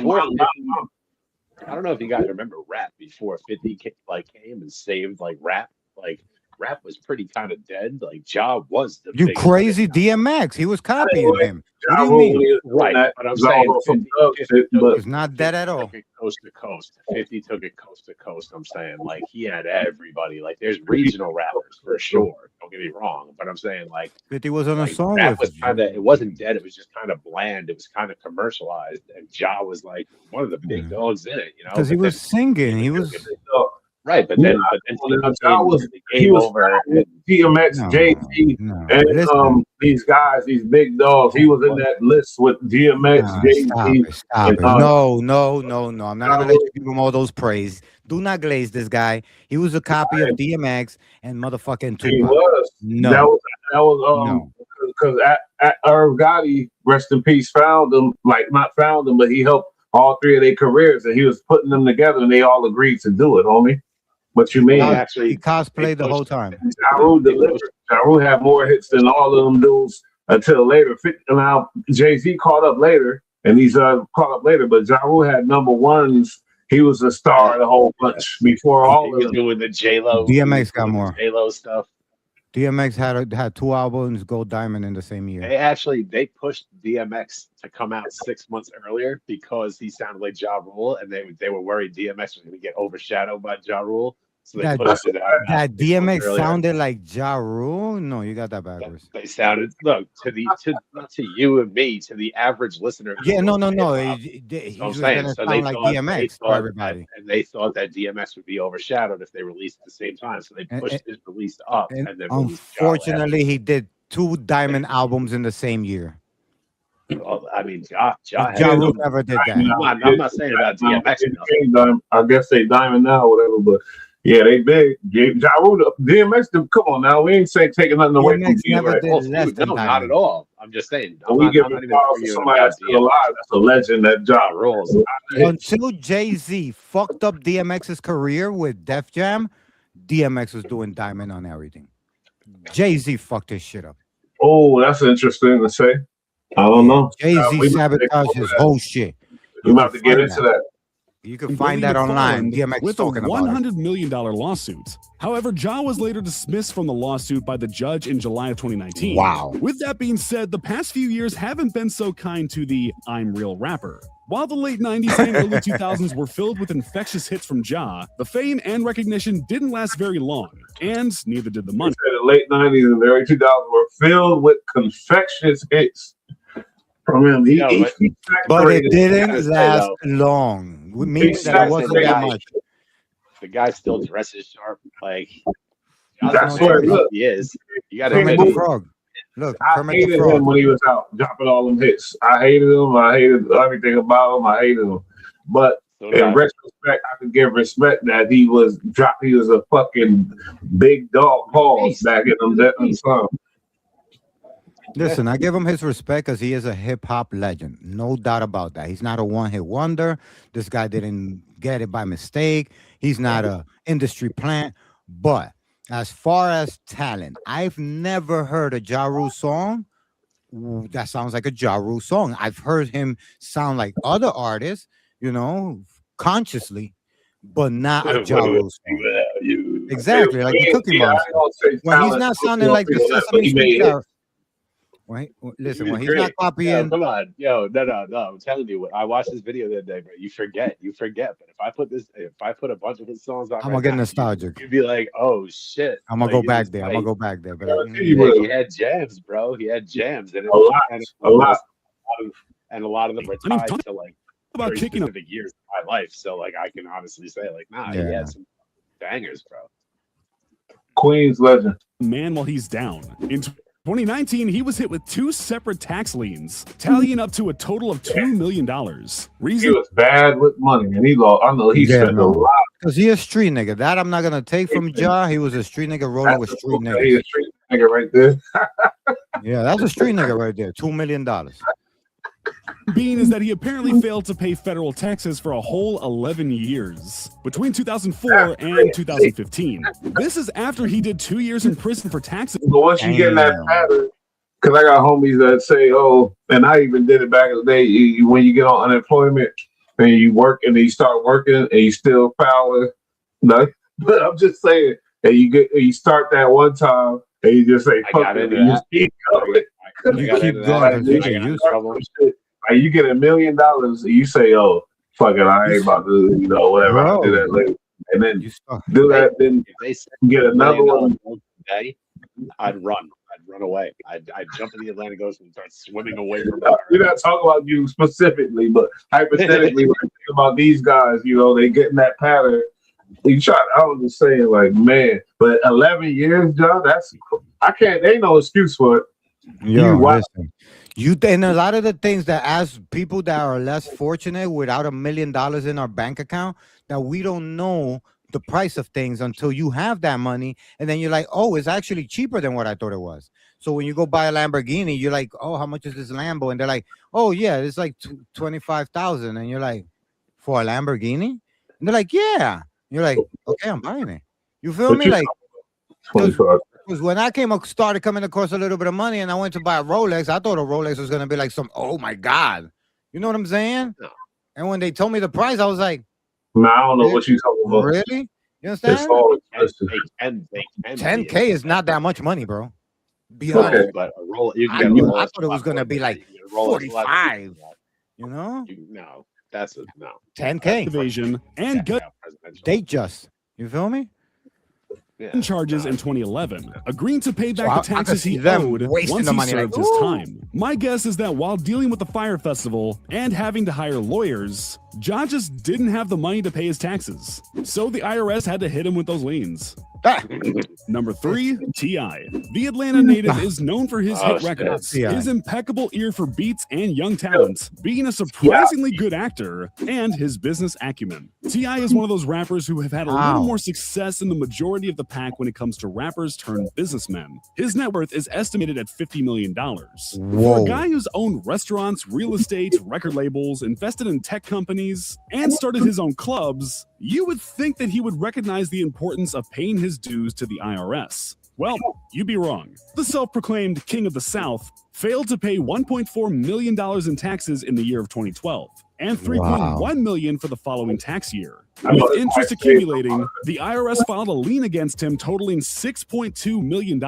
don't know if you guys remember rap before 50 came and saved like rap. Like rap was pretty kind of dead. Like Ja was the you crazy DMX. He was copying him. What do you mean? Right, but I'm saying 50 it's not dead at all. Coast to coast. 50 took it coast to coast. I'm saying like he had everybody. Like there's regional rappers for sure. Don't get me wrong, but I'm saying like 50 was on a song. Rap was kind of. It wasn't dead. It was just kind of bland. It was kind of commercialized, and Ja was like one of the big dogs in it. You know, because he was singing. He was. Right, but then he was over DMX, Jay-Z, and these guys, these big dogs. He was in that list with DMX, Jay-Z. Stop it. No. I'm not gonna let you give him all those praise. Do not glaze this guy. He was a copy of DMX and motherfucking Tupac. He was. No, that was because Irv Gotti, rest in peace, found him. Like not found him, but he helped all three of their careers, and he was putting them together, and they all agreed to do it, homie. What you mean? He cosplayed the whole time. Ja Rule delivered. Ja Rule had more hits than all of them dudes until later. Now Jay-Z caught up later, and he's caught up later. But Ja Rule had number ones. He was a star of the whole bunch before all of them. Doing the J-Lo. DMX got more. J-Lo stuff. DMX had 2 albums go diamond in the same year. They pushed DMX to come out 6 months earlier because he sounded like Ja Rule, and they were worried DMX was going to get overshadowed by Ja Rule. So they pushed it out. That DMX sounded like Ja Rule? No, you got that backwards. They sounded not to you and me, to the average listener. Yeah, no. He was going to sound like DMX for everybody. And they thought that DMX would be overshadowed if they released at the same time. So they pushed his release up. And then unfortunately, he did 2 diamond albums in the same year. Well, I mean, Ja Rule never did that. I'm not saying about DMX. I guess they diamond now, whatever, but yeah, they big. Ja Rule, DMX. Come on now, we ain't taking nothing away from you. No, not at all. I'm just saying. We give it to somebody that's still alive. That's a legend. That Ja Rule. Until Jay-Z fucked up DMX's career with Def Jam, DMX was doing diamond on everything. Jay-Z fucked his shit up. Oh, that's interesting to say. I don't know. Jay-Z sabotaged his whole shit. You about to get into that. You can find that online. DMX with a talking about it. $100 million lawsuit. However, Ja was later dismissed from the lawsuit by the judge in July of 2019. Wow. With that being said, the past few years haven't been so kind to the I'm Real rapper. While the late 90s and early 2000s were filled with infectious hits from Ja, the fame and recognition didn't last very long, and neither did the money. The late 90s and the early 2000s were filled with confectious hits from him. But it didn't last long. Meaning that it wasn't that much. The guy still dresses sharp. Like, that's what he is. You got to Kermit the Frog. Look, I hated him when he was out dropping all them hits. I hated him. I hated everything about him. I hated him. But in retrospect, I could give respect that he was a fucking big dog pause back in them songs. Listen, I give him his respect because he is a hip hop legend. No doubt about that. He's not a one-hit wonder. This guy didn't get it by mistake. He's not a industry plant. But as far as talent, I've never heard a Ja Rule song that sounds like a Ja Rule song. I've heard him sound like other artists, consciously, but not a Ja Rule song. Exactly, like the Cookie Monster. When he's not sounding like the Sesame Street guy. Right? Listen, when he's not copying. Come on, no. I'm telling you, I watched this video the other day, bro. You forget. But if I put a bunch of his songs on, I'm gonna get nostalgic. You'd be like, oh shit. I'm gonna go back there. But he had jams, bro. He had jams, and a lot, and a lot of them were tied to like about very kicking specific years of my life. So like, I can honestly say, like, he had some bangers, bro. Queens legend. Man, while he's down. In 2019, he was hit with 2 separate tax liens, tallying up to a total of $2 million. He was bad with money, and he lost. I know he spent a lot. Because he a street nigga. That I'm not gonna take from Ja. He was a street nigga rolling with street niggas. He's a street nigga right there. Yeah, that's a street nigga right there. $2 million. Being is that he apparently failed to pay federal taxes for a whole 11 years between 2004 and 2015. This is after he did 2 years in prison for taxes. But once you get in that pattern, because I got homies that say, and I even did it back in the day, when you get on unemployment and you work and then you start working and you still fouling. No, but I'm just saying, and you start that one time and you just say, fuck it, and you keep going. You keep going. Like you get $1 million, and you say, "Oh, fuck it, I ain't about to, whatever. I'll do that later." And then do that, then get another one. Today, I'd run away. I'd jump in the Atlantic Ocean and start swimming away from it. We're not talking about you specifically, but hypothetically, we're thinking about these guys. They get in that pattern. I was just saying, like, man, but 11 years, John. Ain't no excuse for it. Listen. And a lot of the things that as people that are less fortunate without $1 million in our bank account, that we don't know the price of things until you have that money. And then you're like, oh, it's actually cheaper than what I thought it was. So when you go buy a Lamborghini, you're like, oh, how much is this Lambo? And they're like, oh, yeah, it's like $25,000. And you're like, for a Lamborghini? And they're like, yeah. And you're like, okay, I'm buying it. You feel me? Like, because when I started coming across a little bit of money and I went to buy a Rolex, I thought a Rolex was going to be like oh my God. You know what I'm saying? No. And when they told me the price, I was like, no, I don't know what you're talking about. Really? You understand? It's all 10K is not that much money, bro. Be honest. But I thought it was going to be like 45. No, that's no. 10K. Evasion and good. Date just. You feel me? Charges in 2011, agreeing to pay back the taxes he owed once he served his time. My guess is that while dealing with the Fire Festival and having to hire lawyers, Ja just didn't have the money to pay his taxes. So the IRS had to hit him with those liens. Number 3, T.I. The Atlanta native is known for his hit records, his impeccable ear for beats and young talent, being a surprisingly good actor, and his business acumen. T.I. is one of those rappers who have had a little more success than the majority of the pack when it comes to rappers turned businessmen. His net worth is estimated at $50 million. For a guy who's owned restaurants, real estate, record labels, invested in tech companies, and started his own clubs, you would think that he would recognize the importance of paying his dues to the IRS. Well, you'd be wrong. The self-proclaimed King of the South failed to pay $1.4 million in taxes in the year of 2012. and $3.1 million for the following tax year. With interest accumulating, the IRS filed a lien against him totaling $6.2 million.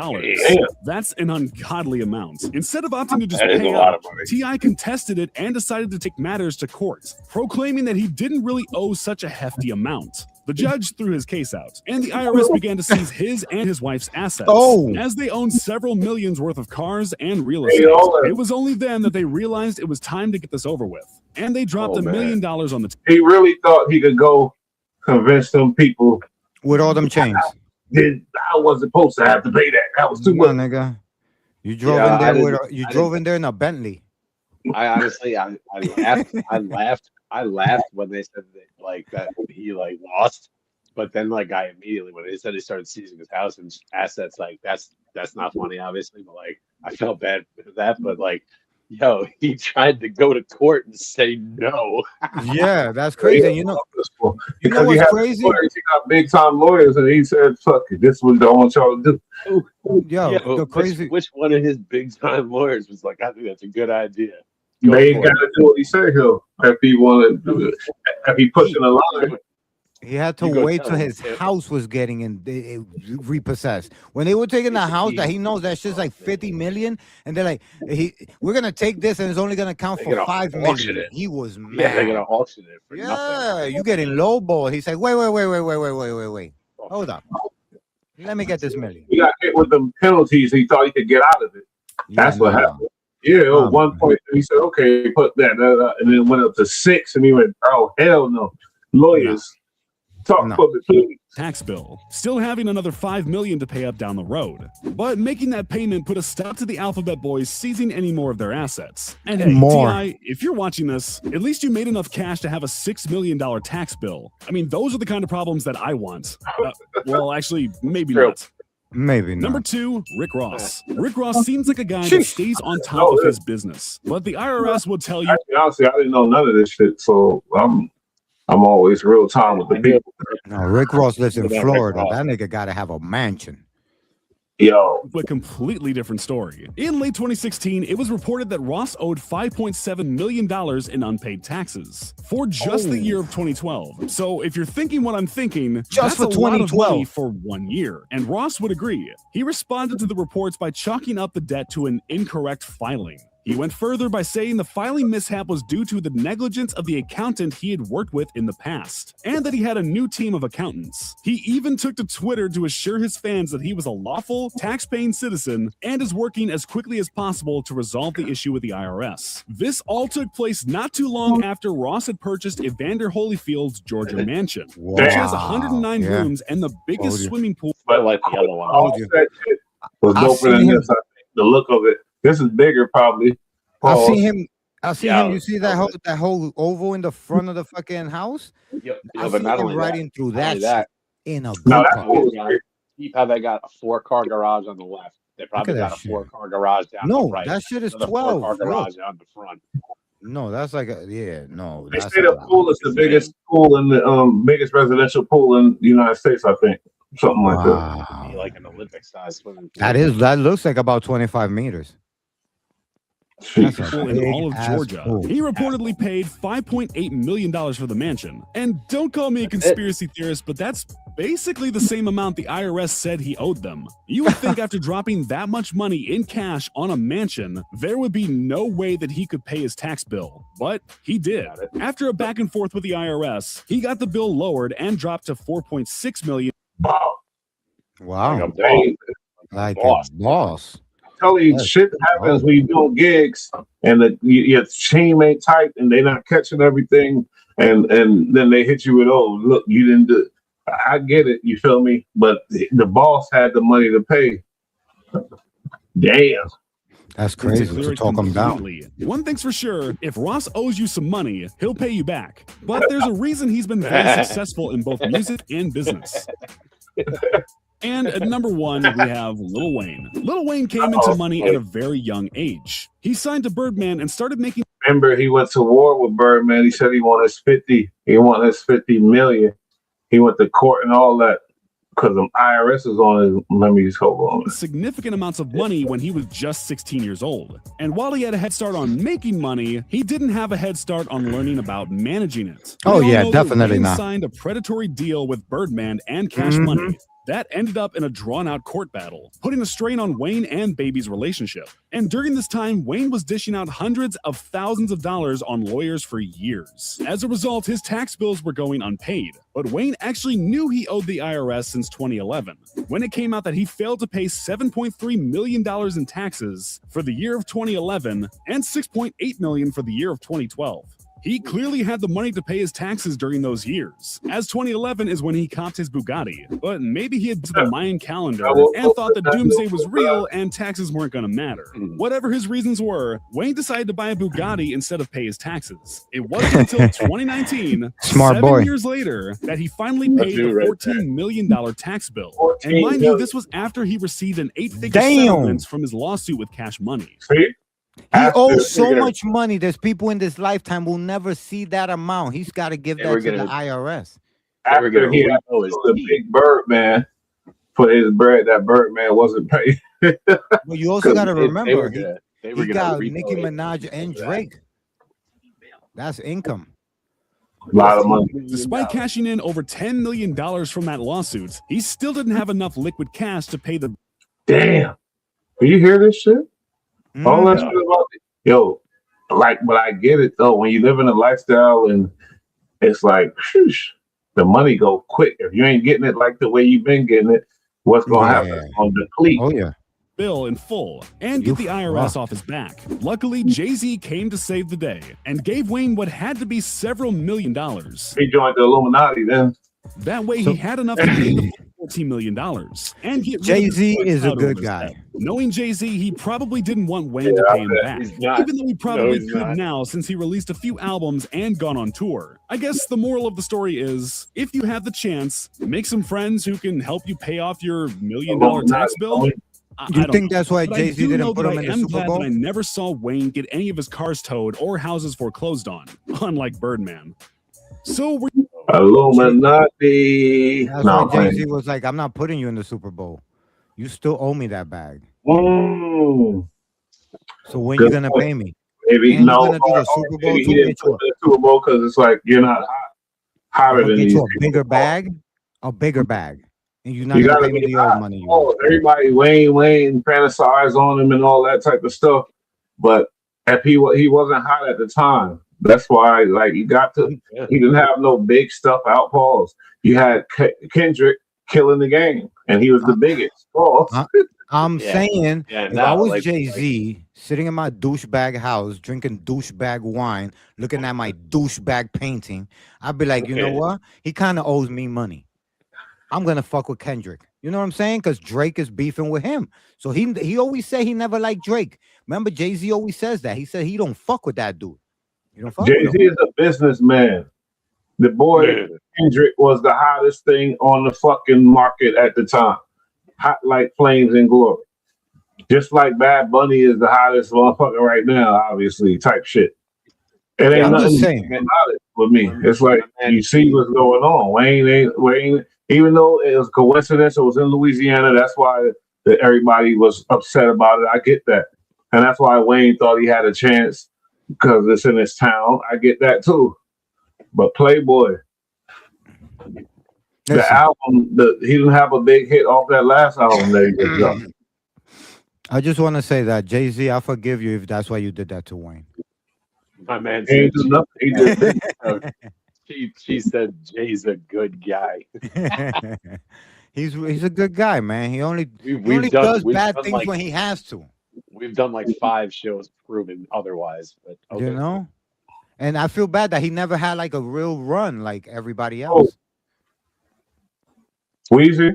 That's an ungodly amount. Instead of opting to just pay up, T.I. contested it and decided to take matters to court, proclaiming that he didn't really owe such a hefty amount. The judge threw his case out, and the IRS began to seize his and his wife's assets, as they owned several millions worth of cars and real estate. It was only then that they realized it was time to get this over with, and they dropped $1 million on the He really thought he could go convince them people with all them chains. I wasn't supposed to have to pay that. That was too much, nigga. You drove in there you drove in there in a Bentley. I honestly, I laughed. I laughed when they said that he lost, but then I immediately when they said he started seizing his house and assets, that's not funny, obviously, but I felt bad for that, but yo, he tried to go to court and say no. Yeah, that's crazy. You know what's crazy? He got big time lawyers, and he said, "Fuck it, this is what I want y'all to do." The crazy. Which one of his big time lawyers was like, "I think that's a good idea." They got to do what he said. If he wanted to do it, if he pushing a line. He had to wait till his house was getting repossessed. When they were taking the house that he knows that shit's like 50 million, and they're like, we're gonna take this and it's only gonna count for 5 million. He was mad. Yeah, they're gonna auction it for nothing. You getting lowball. He's like, wait. Hold up. Let me get this million. He got hit with the penalties. He thought he could get out of it. That's what happened. Yeah, at one point he said, "Okay, put that," and then it went up to 6, and he went, "Oh hell no, lawyers." Talk for me, please. Tax bill, still having another $5 million to pay up down the road. But making that payment put a stop to the Alphabet Boys seizing any more of their assets. And hey, T.I., if you're watching this, at least you made enough cash to have a $6 million tax bill. I mean, those are the kind of problems that I want. Well, actually, maybe not. Maybe not. Number 2, Rick Ross. Rick Ross seems like a guy that stays on top of his business, but the IRS will tell you. Actually, honestly, I didn't know none of this shit, so I'm always real time with the people. No, Rick Ross lives in Florida. That nigga got to have a mansion. Yo. A completely different story. In late 2016, it was reported that Ross owed $5.7 million in unpaid taxes for just the year of 2012. So if you're thinking what I'm thinking, just that's for a lot of 2012 money for 1 year. And Ross would agree. He responded to the reports by chalking up the debt to an incorrect filing. He went further by saying the filing mishap was due to the negligence of the accountant he had worked with in the past, and that he had a new team of accountants. He even took to Twitter to assure his fans that he was a lawful, tax-paying citizen and is working as quickly as possible to resolve the issue with the IRS. This all took place not too long after Ross had purchased Evander Holyfield's Georgia mansion, which has 109 rooms and the biggest swimming pool. I like the other one. That shit was doper than this. I think the look of it. This is bigger, probably. I've seen him. You see that whole oval in the front of the fucking house? Yep. I see him riding through that shit in a how they got a 4-car garage on the left. They probably got a 4-car garage down the right. That shit is 12. 4-car garage on the front. No, that's like no. They say the pool is the biggest pool in the biggest residential pool in the United States, I think. Something like that. Like an Olympic size swimming pool. That looks like about 25 meters. In all of Georgia. He reportedly paid $5.8 million for the mansion. And don't call me a conspiracy theorist, but that's basically the same amount the IRS said he owed them. You would think after dropping that much money in cash on a mansion, there would be no way that he could pay his tax bill. But he did. After a back and forth with the IRS, he got the bill lowered and dropped to $4.6 million. Wow. Like a boss. Tell you, shit happens when you doing gigs and your team ain't tight and they're not catching everything, and then they hit you with, "Oh, look, you didn't do it." I get it, you feel me? But the boss had the money to pay. Damn. That's crazy to talk him down. One thing's for sure, if Ross owes you some money, he'll pay you back. But there's a reason he's been very successful in both music and business. And at number 1, we have Lil Wayne. Lil Wayne came into money at a very young age. He signed to Birdman and started making. Remember, he went to war with Birdman. He said he wanted his 50. He wanted his 50 million. He went to court and all that. because the IRS is on his. Let me just hold on. Significant amounts of money when he was just 16 years old. And while he had a head start on making money, he didn't have a head start on learning about managing it. Oh, We all yeah, know that definitely Wayne not. signed a predatory deal with Birdman and Cash Money. That ended up in a drawn-out court battle, putting a strain on Wayne and Baby's relationship. And during this time, Wayne was dishing out hundreds of thousands of dollars on lawyers for years. As a result, his tax bills were going unpaid. But Wayne actually knew he owed the IRS since 2011, when it came out that he failed to pay $7.3 million in taxes for the year of 2011 and $6.8 million for the year of 2012. He clearly had the money to pay his taxes during those years, as 2011 is when he copped his Bugatti. But maybe he had to the Mayan calendar and thought that doomsday was real and taxes weren't going to matter. Whatever his reasons were, Wayne decided to buy a Bugatti instead of pay his taxes. It wasn't until 2019, Smart 7 boy. years later, that he finally paid the $14 million tax bill. And mind you, this was after he received an 8-figure settlement from his lawsuit with Cash Money. See? He owes so much money. There's people in this lifetime will never see that amount. He's got to give that to the IRS. After he had the big Birdman for his bread, that Birdman wasn't paid. But you also got to remember, He got Nicki Minaj and Drake. That's income. A lot of money. Despite cashing in over $10 million from that lawsuit, he still didn't have enough liquid cash to pay the. Damn. Do you hear this shit? All that shit about it. Yo, but I get it though. When you live in a lifestyle and it's like, shoosh, the money go quick. If you ain't getting it like the way you've been getting it, what's gonna happen? It's gonna deplete. Oh yeah. Bill in full and get the IRS off his back. Luckily, Jay-Z came to save the day and gave Wayne what had to be several $1 million. He joined the Illuminati then. That way, he had enough to pay the $14 million and get Jay-Z is a good guy. Knowing Jay-Z, he probably didn't want Wayne to pay him back, even though he probably could now since he released a few albums and gone on tour. I guess the moral of the story is, if you have the chance, make some friends who can help you pay off your $1 million tax bill. You think that's why Jay-Z didn't put him in the Super Bowl? I never saw Wayne get any of his cars towed or houses foreclosed on, unlike Birdman. So we're Illuminati. That's why Jay-Z was like, I'm not putting you in the Super Bowl. You still owe me that bag. So when you gonna pay me? Maybe and no. You're gonna do the Super Bowl He didn't put the Super Bowl because it's like you're not hotter than these. You a bigger bag, and you're not gonna pay me the old money. Everybody, Wayne, fantasize on him and all that type of stuff. But if he wasn't hot at the time. That's why, like, he didn't have no big stuff out. Pause. You had Kendrick killing the game, and he was the biggest. I'm saying, if I was Jay-Z sitting in my douchebag house, drinking douchebag wine, looking at my douchebag painting, I'd be like, you know what? He kind of owes me money. I'm gonna fuck with Kendrick. You know what I'm saying? Because Drake is beefing with him. So he always said he never liked Drake. Remember, Jay-Z always says that. He said he don't fuck with that dude. Jay-Z is a businessman. The boy Kendrick was the hottest thing on the fucking market at the time. Hot like flames and glory. Just like Bad Bunny is the hottest motherfucker right now, obviously, type shit. It ain't nothing about it with me. It's like you see what's going on. Wayne, even though it was coincidence, it was in Louisiana. That's why everybody was upset about it. I get that. And that's why Wayne thought he had a chance. Because it's in his town, I get that too. But Playboy, the album, he didn't have a big hit off that last album that he did drop. I just want to say that Jay-Z, I forgive you if that's why you did that to Wayne. My man, he did nothing. She said Jay's a good guy. he's a good guy, man. He only does bad things when he has to. We've done like 5 shows proving otherwise, but okay. You know, and I feel bad that he never had like a real run like everybody else. Weezy?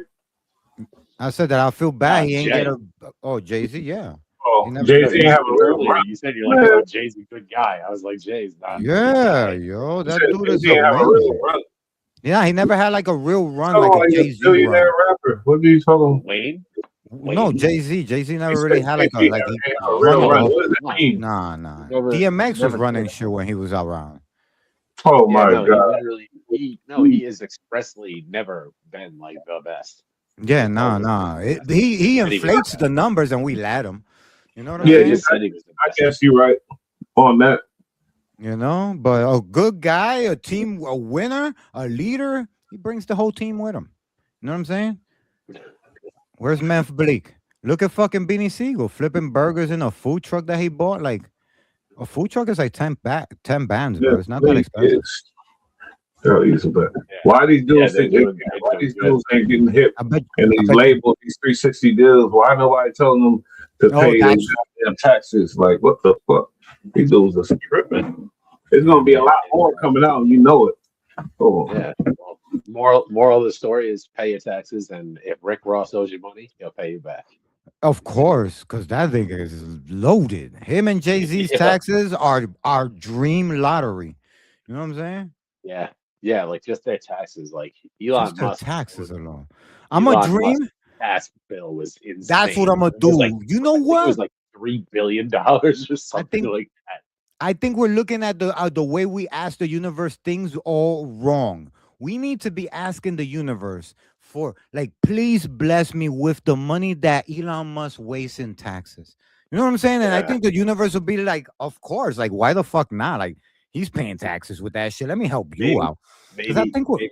I said that I feel bad he ain't get a. Oh, Jay-Z, yeah. Oh, Jay-Z have a real run. You said you're like, oh, Jay's a good guy. I was like, Jay's not. Yeah, yo, that dude is amazing. Yeah, he never had like a real run like a Jay-Z run. Rapper. What are you talking about? Wayne? No, Jay-Z never really had like a real run. What does that mean? Nah. DMX was running shit when he was around. Oh my God! He has expressly never been like the best. Yeah, no. He inflates the numbers and we let him. You know what I'm saying? I guess you're right on that. You know, but a good guy, a winner, a leader, he brings the whole team with him. You know what I'm saying? Where's Memph Bleak? Look at fucking Beanie Siegel flipping burgers in a food truck that he bought. Like a food truck is like 10 bands, bro. It's not that expensive. Why these dudes think why these dudes ain't getting hit and these labels, these 360 deals? Why nobody telling them to pay their goddamn taxes? Like, what the fuck? These dudes are tripping. There's gonna be a lot more coming out, you know it. Oh. Yeah. Well, moral of the story is pay your taxes, and if Rick Ross owes you money, he'll pay you back. Of course, because that thing is loaded. Him and Jay-Z's taxes are our dream lottery. You know what I'm saying? Yeah, like just their taxes. Like Elon Musk taxes alone. I'm a dream. Tax bill was insane. That's what I'm gonna do. Like, you know what? It was like $3 billion or something like that. I think we're looking at the way we ask the universe things all wrong. We need to be asking the universe for, like, please bless me with the money that Elon Musk wastes in taxes. You know what I'm saying? And I think the universe will be like, of course, like, why the fuck not? Like, he's paying taxes with that shit. Let me help you out. Maybe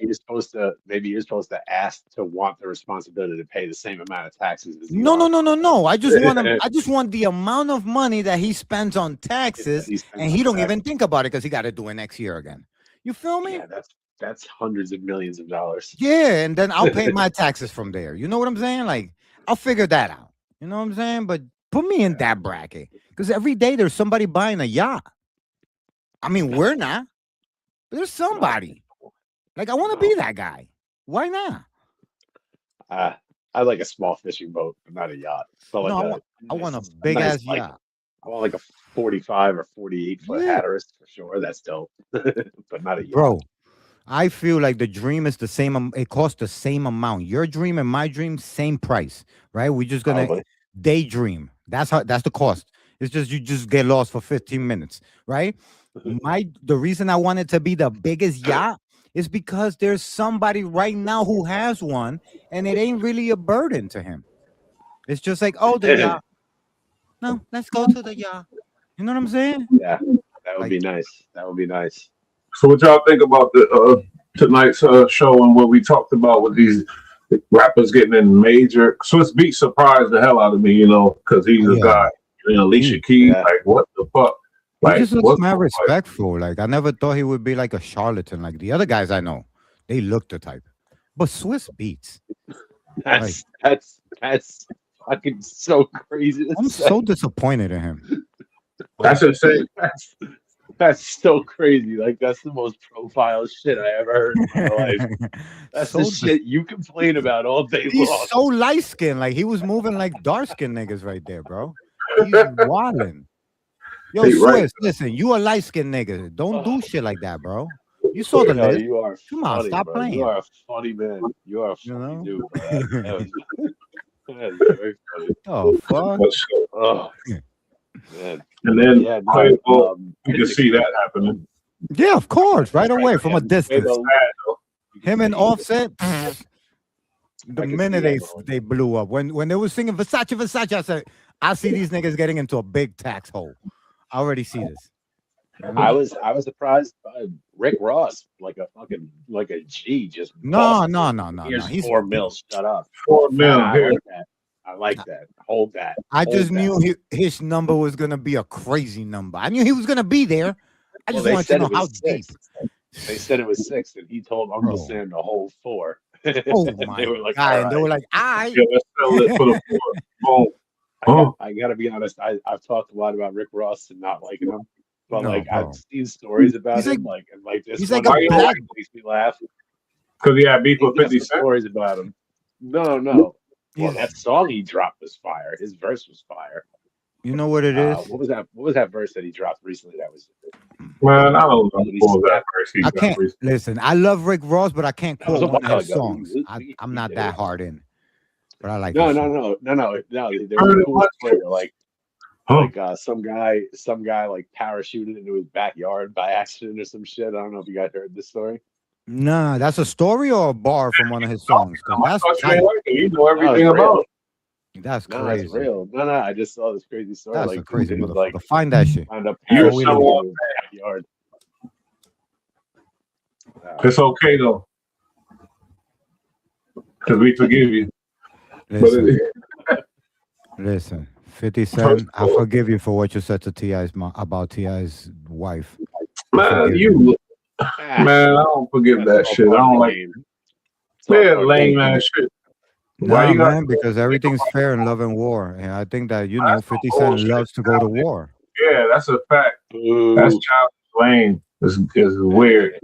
you're supposed to ask to want the responsibility to pay the same amount of taxes as No. I just want him, I just want the amount of money that he spends on taxes, and he don't even think about it because he got to do it next year again. You feel me? Yeah, that's hundreds of millions of dollars. Yeah, and then I'll pay my taxes from there. You know what I'm saying? Like, I'll figure that out. You know what I'm saying? But put me in that bracket, because every day there's somebody buying a yacht. I mean, we're not. But there's somebody. Like, I want to be that guy. Why not? I like a small fishing boat, but not a yacht. But like I want a big ass yacht. I want like a 45 or 48 foot Hatteras for sure. That's dope. But not a yacht. Bro, I feel like the dream is the same. It costs the same amount. Your dream and my dream, same price, right? We're just gonna daydream. That's the cost. It's just you just get lost for 15 minutes, right? The reason I want it to be the biggest yacht is because there's somebody right now who has one, and it ain't really a burden to him. It's just like, oh, the yacht. No, let's go to the yacht. You know what I'm saying? Yeah, that would be nice. That would be nice. So what y'all think about the tonight's show and what we talked about with these rappers getting in major? Swiss Beatz surprised the hell out of me, you know, because he's a guy. You know, Alicia Keys, like, what the fuck? Like, he just looks mad respectful. Like, I never thought he would be like a charlatan. Like the other guys I know, they look the type. But Swiss Beatz, that's fucking so crazy. I'm so disappointed in him. That's insane. That's so crazy. Like, that's the most profile shit I ever heard in my life. That's the shit you complain about all day long. He's so light skinned. Like, he was moving like dark skinned niggas right there, bro. He's wildin'. Yo, Swiss, listen, you a light skinned nigga. Don't do shit like that, bro. You saw the list. You are Come on, funny, stop bro. playing. You are a funny man. You are a funny dude, bro. That was very funny. Oh, fuck. Oh, man. And then you can see that happening. Yeah, of course, right away from a distance. Him and Offset. The minute they blew up, when they were singing Versace, I said, I see these niggas getting into a big tax hole. I already see this. I was surprised by Rick Ross, like a G, just no. Here's $4 million. Shut up. $4 million. I like that. Hold that. I just knew his number was gonna be a crazy number. I knew he was gonna be there. I just wanted to know how deep. They said it was 6, and he told Uncle Sam the whole 4. Oh my they were like, God! And they were like, "I." Let's sell it for the 4. I gotta be honest. I've talked a lot about Rick Ross and not liking him, but I've seen stories about him, and this he's one like a black. makes me laugh because he had beef with 50 Cent. Stories about him. No. Well, that song he dropped was fire. His verse was fire. You know what it is? What was that verse that he dropped recently? That was. Man, I don't know that verse. I can't listen. I love Rick Ross, but I can't quote one of his songs. I'm not that hard in, but I like. No. There was a story where, some guy like parachuted into his backyard by accident or some shit. I don't know if you guys heard this story. Nah, that's a story or a bar from one of his songs. 'Cause I that's thought you tight. ain't like it. You know No, everything it's about real. it. That's No, it's crazy. real. No, I just saw this crazy story. That's a Like crazy dude like motherfucker. Find that shit. found a You Before we parachute leave. in his backyard. It's okay though, because we forgive you. Listen, listen. 50 Cent, I forgive you for what you said to T.I.'s about T.I.'s wife. Man, man, I don't forgive that shit. I don't like. Man, lame ass shit. Why Nah, you got? man, because everything's fair in love and war. And I think that, 50 Cent loves to go to war. Yeah, that's a fact. That's childish lame. It's weird.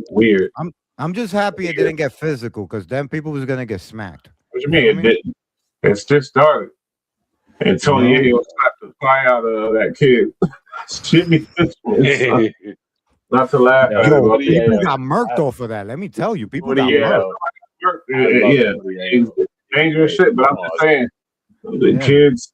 Weird. I'm just happy it didn't get physical, because then people was gonna get smacked. What you mean it didn't? It's just started. And Tony Ayo slapped the fire out of that kid. Shit me son. Not to laugh at Yo, it. people got murked off of that. Let me tell you, people got murked. Yeah, dangerous shit. But I'm just saying, the kids,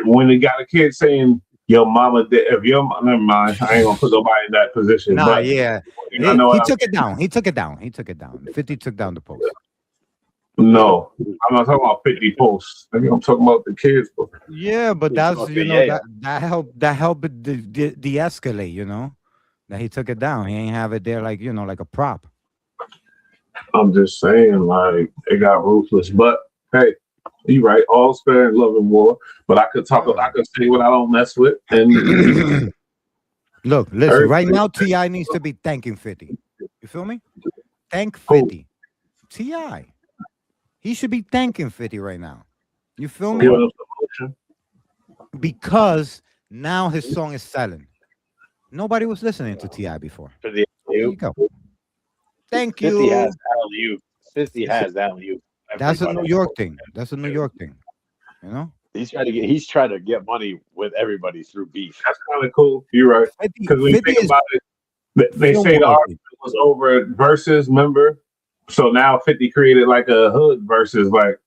when they got a kid saying, "Your mama did," if your never mind, I ain't gonna put nobody in that position. Nah, but yeah. I know He took it down. He took it down. 50 took down the post. No, I'm not talking about 50 posts. I'm talking about the kids. Yeah, but that's that helped it de-escalate. That he took it down. He ain't have it there like like a prop. I'm just saying, like, it got ruthless. But hey, you right, all's fair in love and war. But I could say what I don't mess with. And look, listen, right now T.I. needs to be thanking 50. You feel me? Thank 50. T.I. He should be thanking 50 right now. You feel me? Because now his song is selling. Nobody was listening to T.I. before. There you go. Thank you. 50 has alley-oop. 50 has alley-oop. That's a New York thing. He's trying to get money with everybody through beef. That's kind of cool. You're right. Because when you think about it, they say the argument was over versus, remember? So now 50 created like a hood versus, like,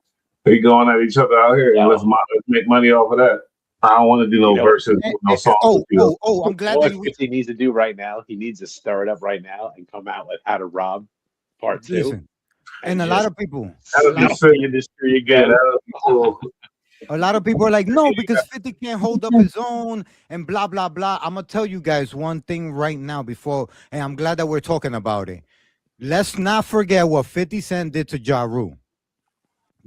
they going at each other out here. Let's make money off of that. I don't want to do no verses, no songs. I'm glad what 50 needs to do right now. He needs to stir it up right now and come out with How to Rob Part 2. Listen, and a lot of people, the industry again. A lot of people are like, no, because 50 can't hold up his own and blah, blah, blah. I'm going to tell you guys one thing right now and I'm glad that we're talking about it. Let's not forget what 50 Cent did to Ja Rule.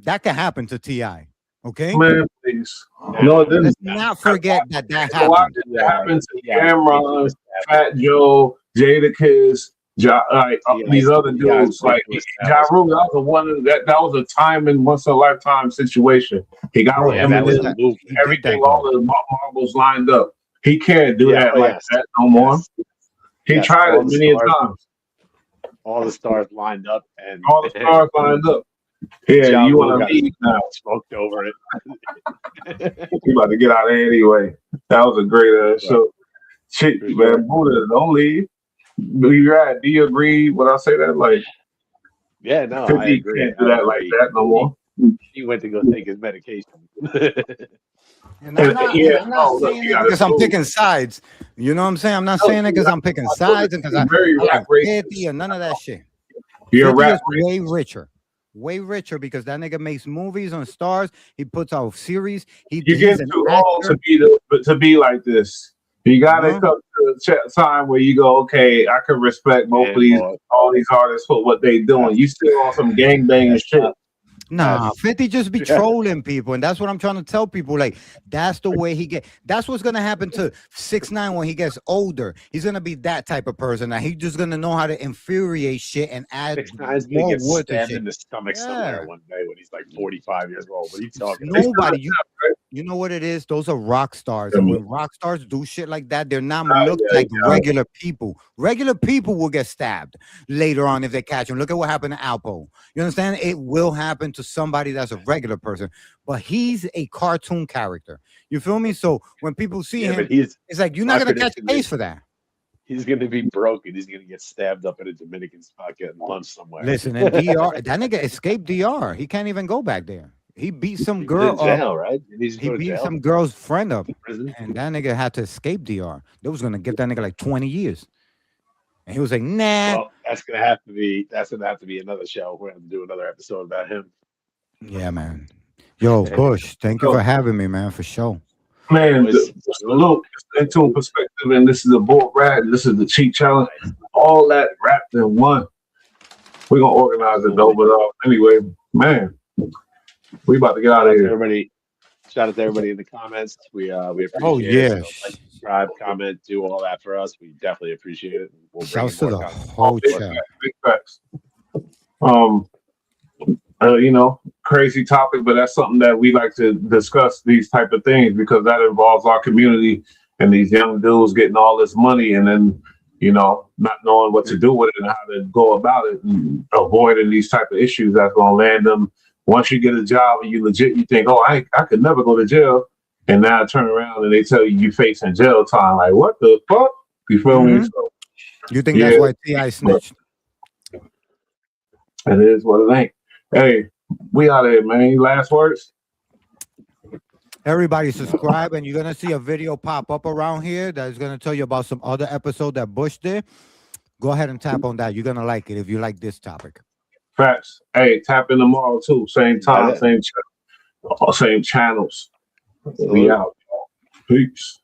That can happen to T.I. Okay? Man, please. No, it didn't. Let's not forget that happened. It happened to Cameron, Fat Joe, Jadakiss, these other dudes. Like Ja Rule, that was that was a time and once in a lifetime situation. He got with Eminem, everything, all the marbles lined up. He can't do that like that no more. He tried it many times. All the stars lined up, and all the stars lined up. Yeah, you want to leave now? Smoked over it. You about to get out of here anyway. That was a great show. Shit, man, Buddha, don't leave. You're right. Do you agree when I say that? Like, yeah, no, 50 I agree. Can't do that like that no more. He went to go take his medication. And I'm not saying it because I'm picking sides. You know what I'm saying? I'm not saying it because I'm picking sides and because I like 50 or none of that shit. You're right. Way richer. Way richer because that nigga makes movies on Stars. He puts out series. You get too old to be like this. You gotta come to a time where you go, okay, I can respect both of all these artists for what they doing. You still on some gangbanging shit. Nah, 50 just be trolling people, and that's what I'm trying to tell people. Like, that's the way he get. That's what's gonna happen to 6ix9ine when he gets older. He's gonna be that type of person. That he's just gonna know how to infuriate shit and add 6ix9ine's more gonna get wood stabbed in the stomach somewhere one day when he's like 45 years old. What are you talking about? Nobody, you know what it is? Those are rock stars, and when rock stars do shit like that, they're not looked like regular people. Regular people will get stabbed later on if they catch them. Look at what happened to Alpo. You understand? It will happen to somebody that's a regular person, but he's a cartoon character. You feel me? So when people see him, it's like you're not gonna catch a case for that. He's gonna be broken. He's gonna get stabbed up in a Dominican spot getting lunch somewhere. Listen, and DR, that nigga escaped DR. He can't even go back there. He beat some girl in jail, up. right? He beat some girl's friend up, and that nigga had to escape DR. They was gonna give that nigga like 20 years. And he was like, nah, That's gonna have to be another show. We're gonna have to do another episode about him. Yeah, man. Yo, Bush, thank you for having me, man, for sure. Man, salute, into perspective, and this is the bull rat, and this is the cheat challenge. All that wrapped in one. We're gonna organize it though, but anyway, man, we about to get out of here. Everybody, shout out to everybody in the comments. We appreciate Oh, it. yes. So, like, subscribe, comment, do all that for us. We definitely appreciate it. We'll bring Shouts to the content. whole chat. Big facts. Crazy topic, but that's something that we like to discuss, these type of things, because that involves our community and these young dudes getting all this money and then, not knowing what to do with it and how to go about it and avoiding these type of issues that's going to land them. Once you get a job and you think, oh, I could never go to jail. And now turn around and they tell you facing jail time. Like, what the fuck? You feel me? So, you think that's why T.I. snitched? It is what it ain't. Hey, we out of here, man. Last words? Everybody subscribe, and you're going to see a video pop up around here that's going to tell you about some other episode that Bush did. Go ahead and tap on that. You're going to like it if you like this topic. Facts. Hey, tap in tomorrow, too. Same time, same channels. We out. Peace.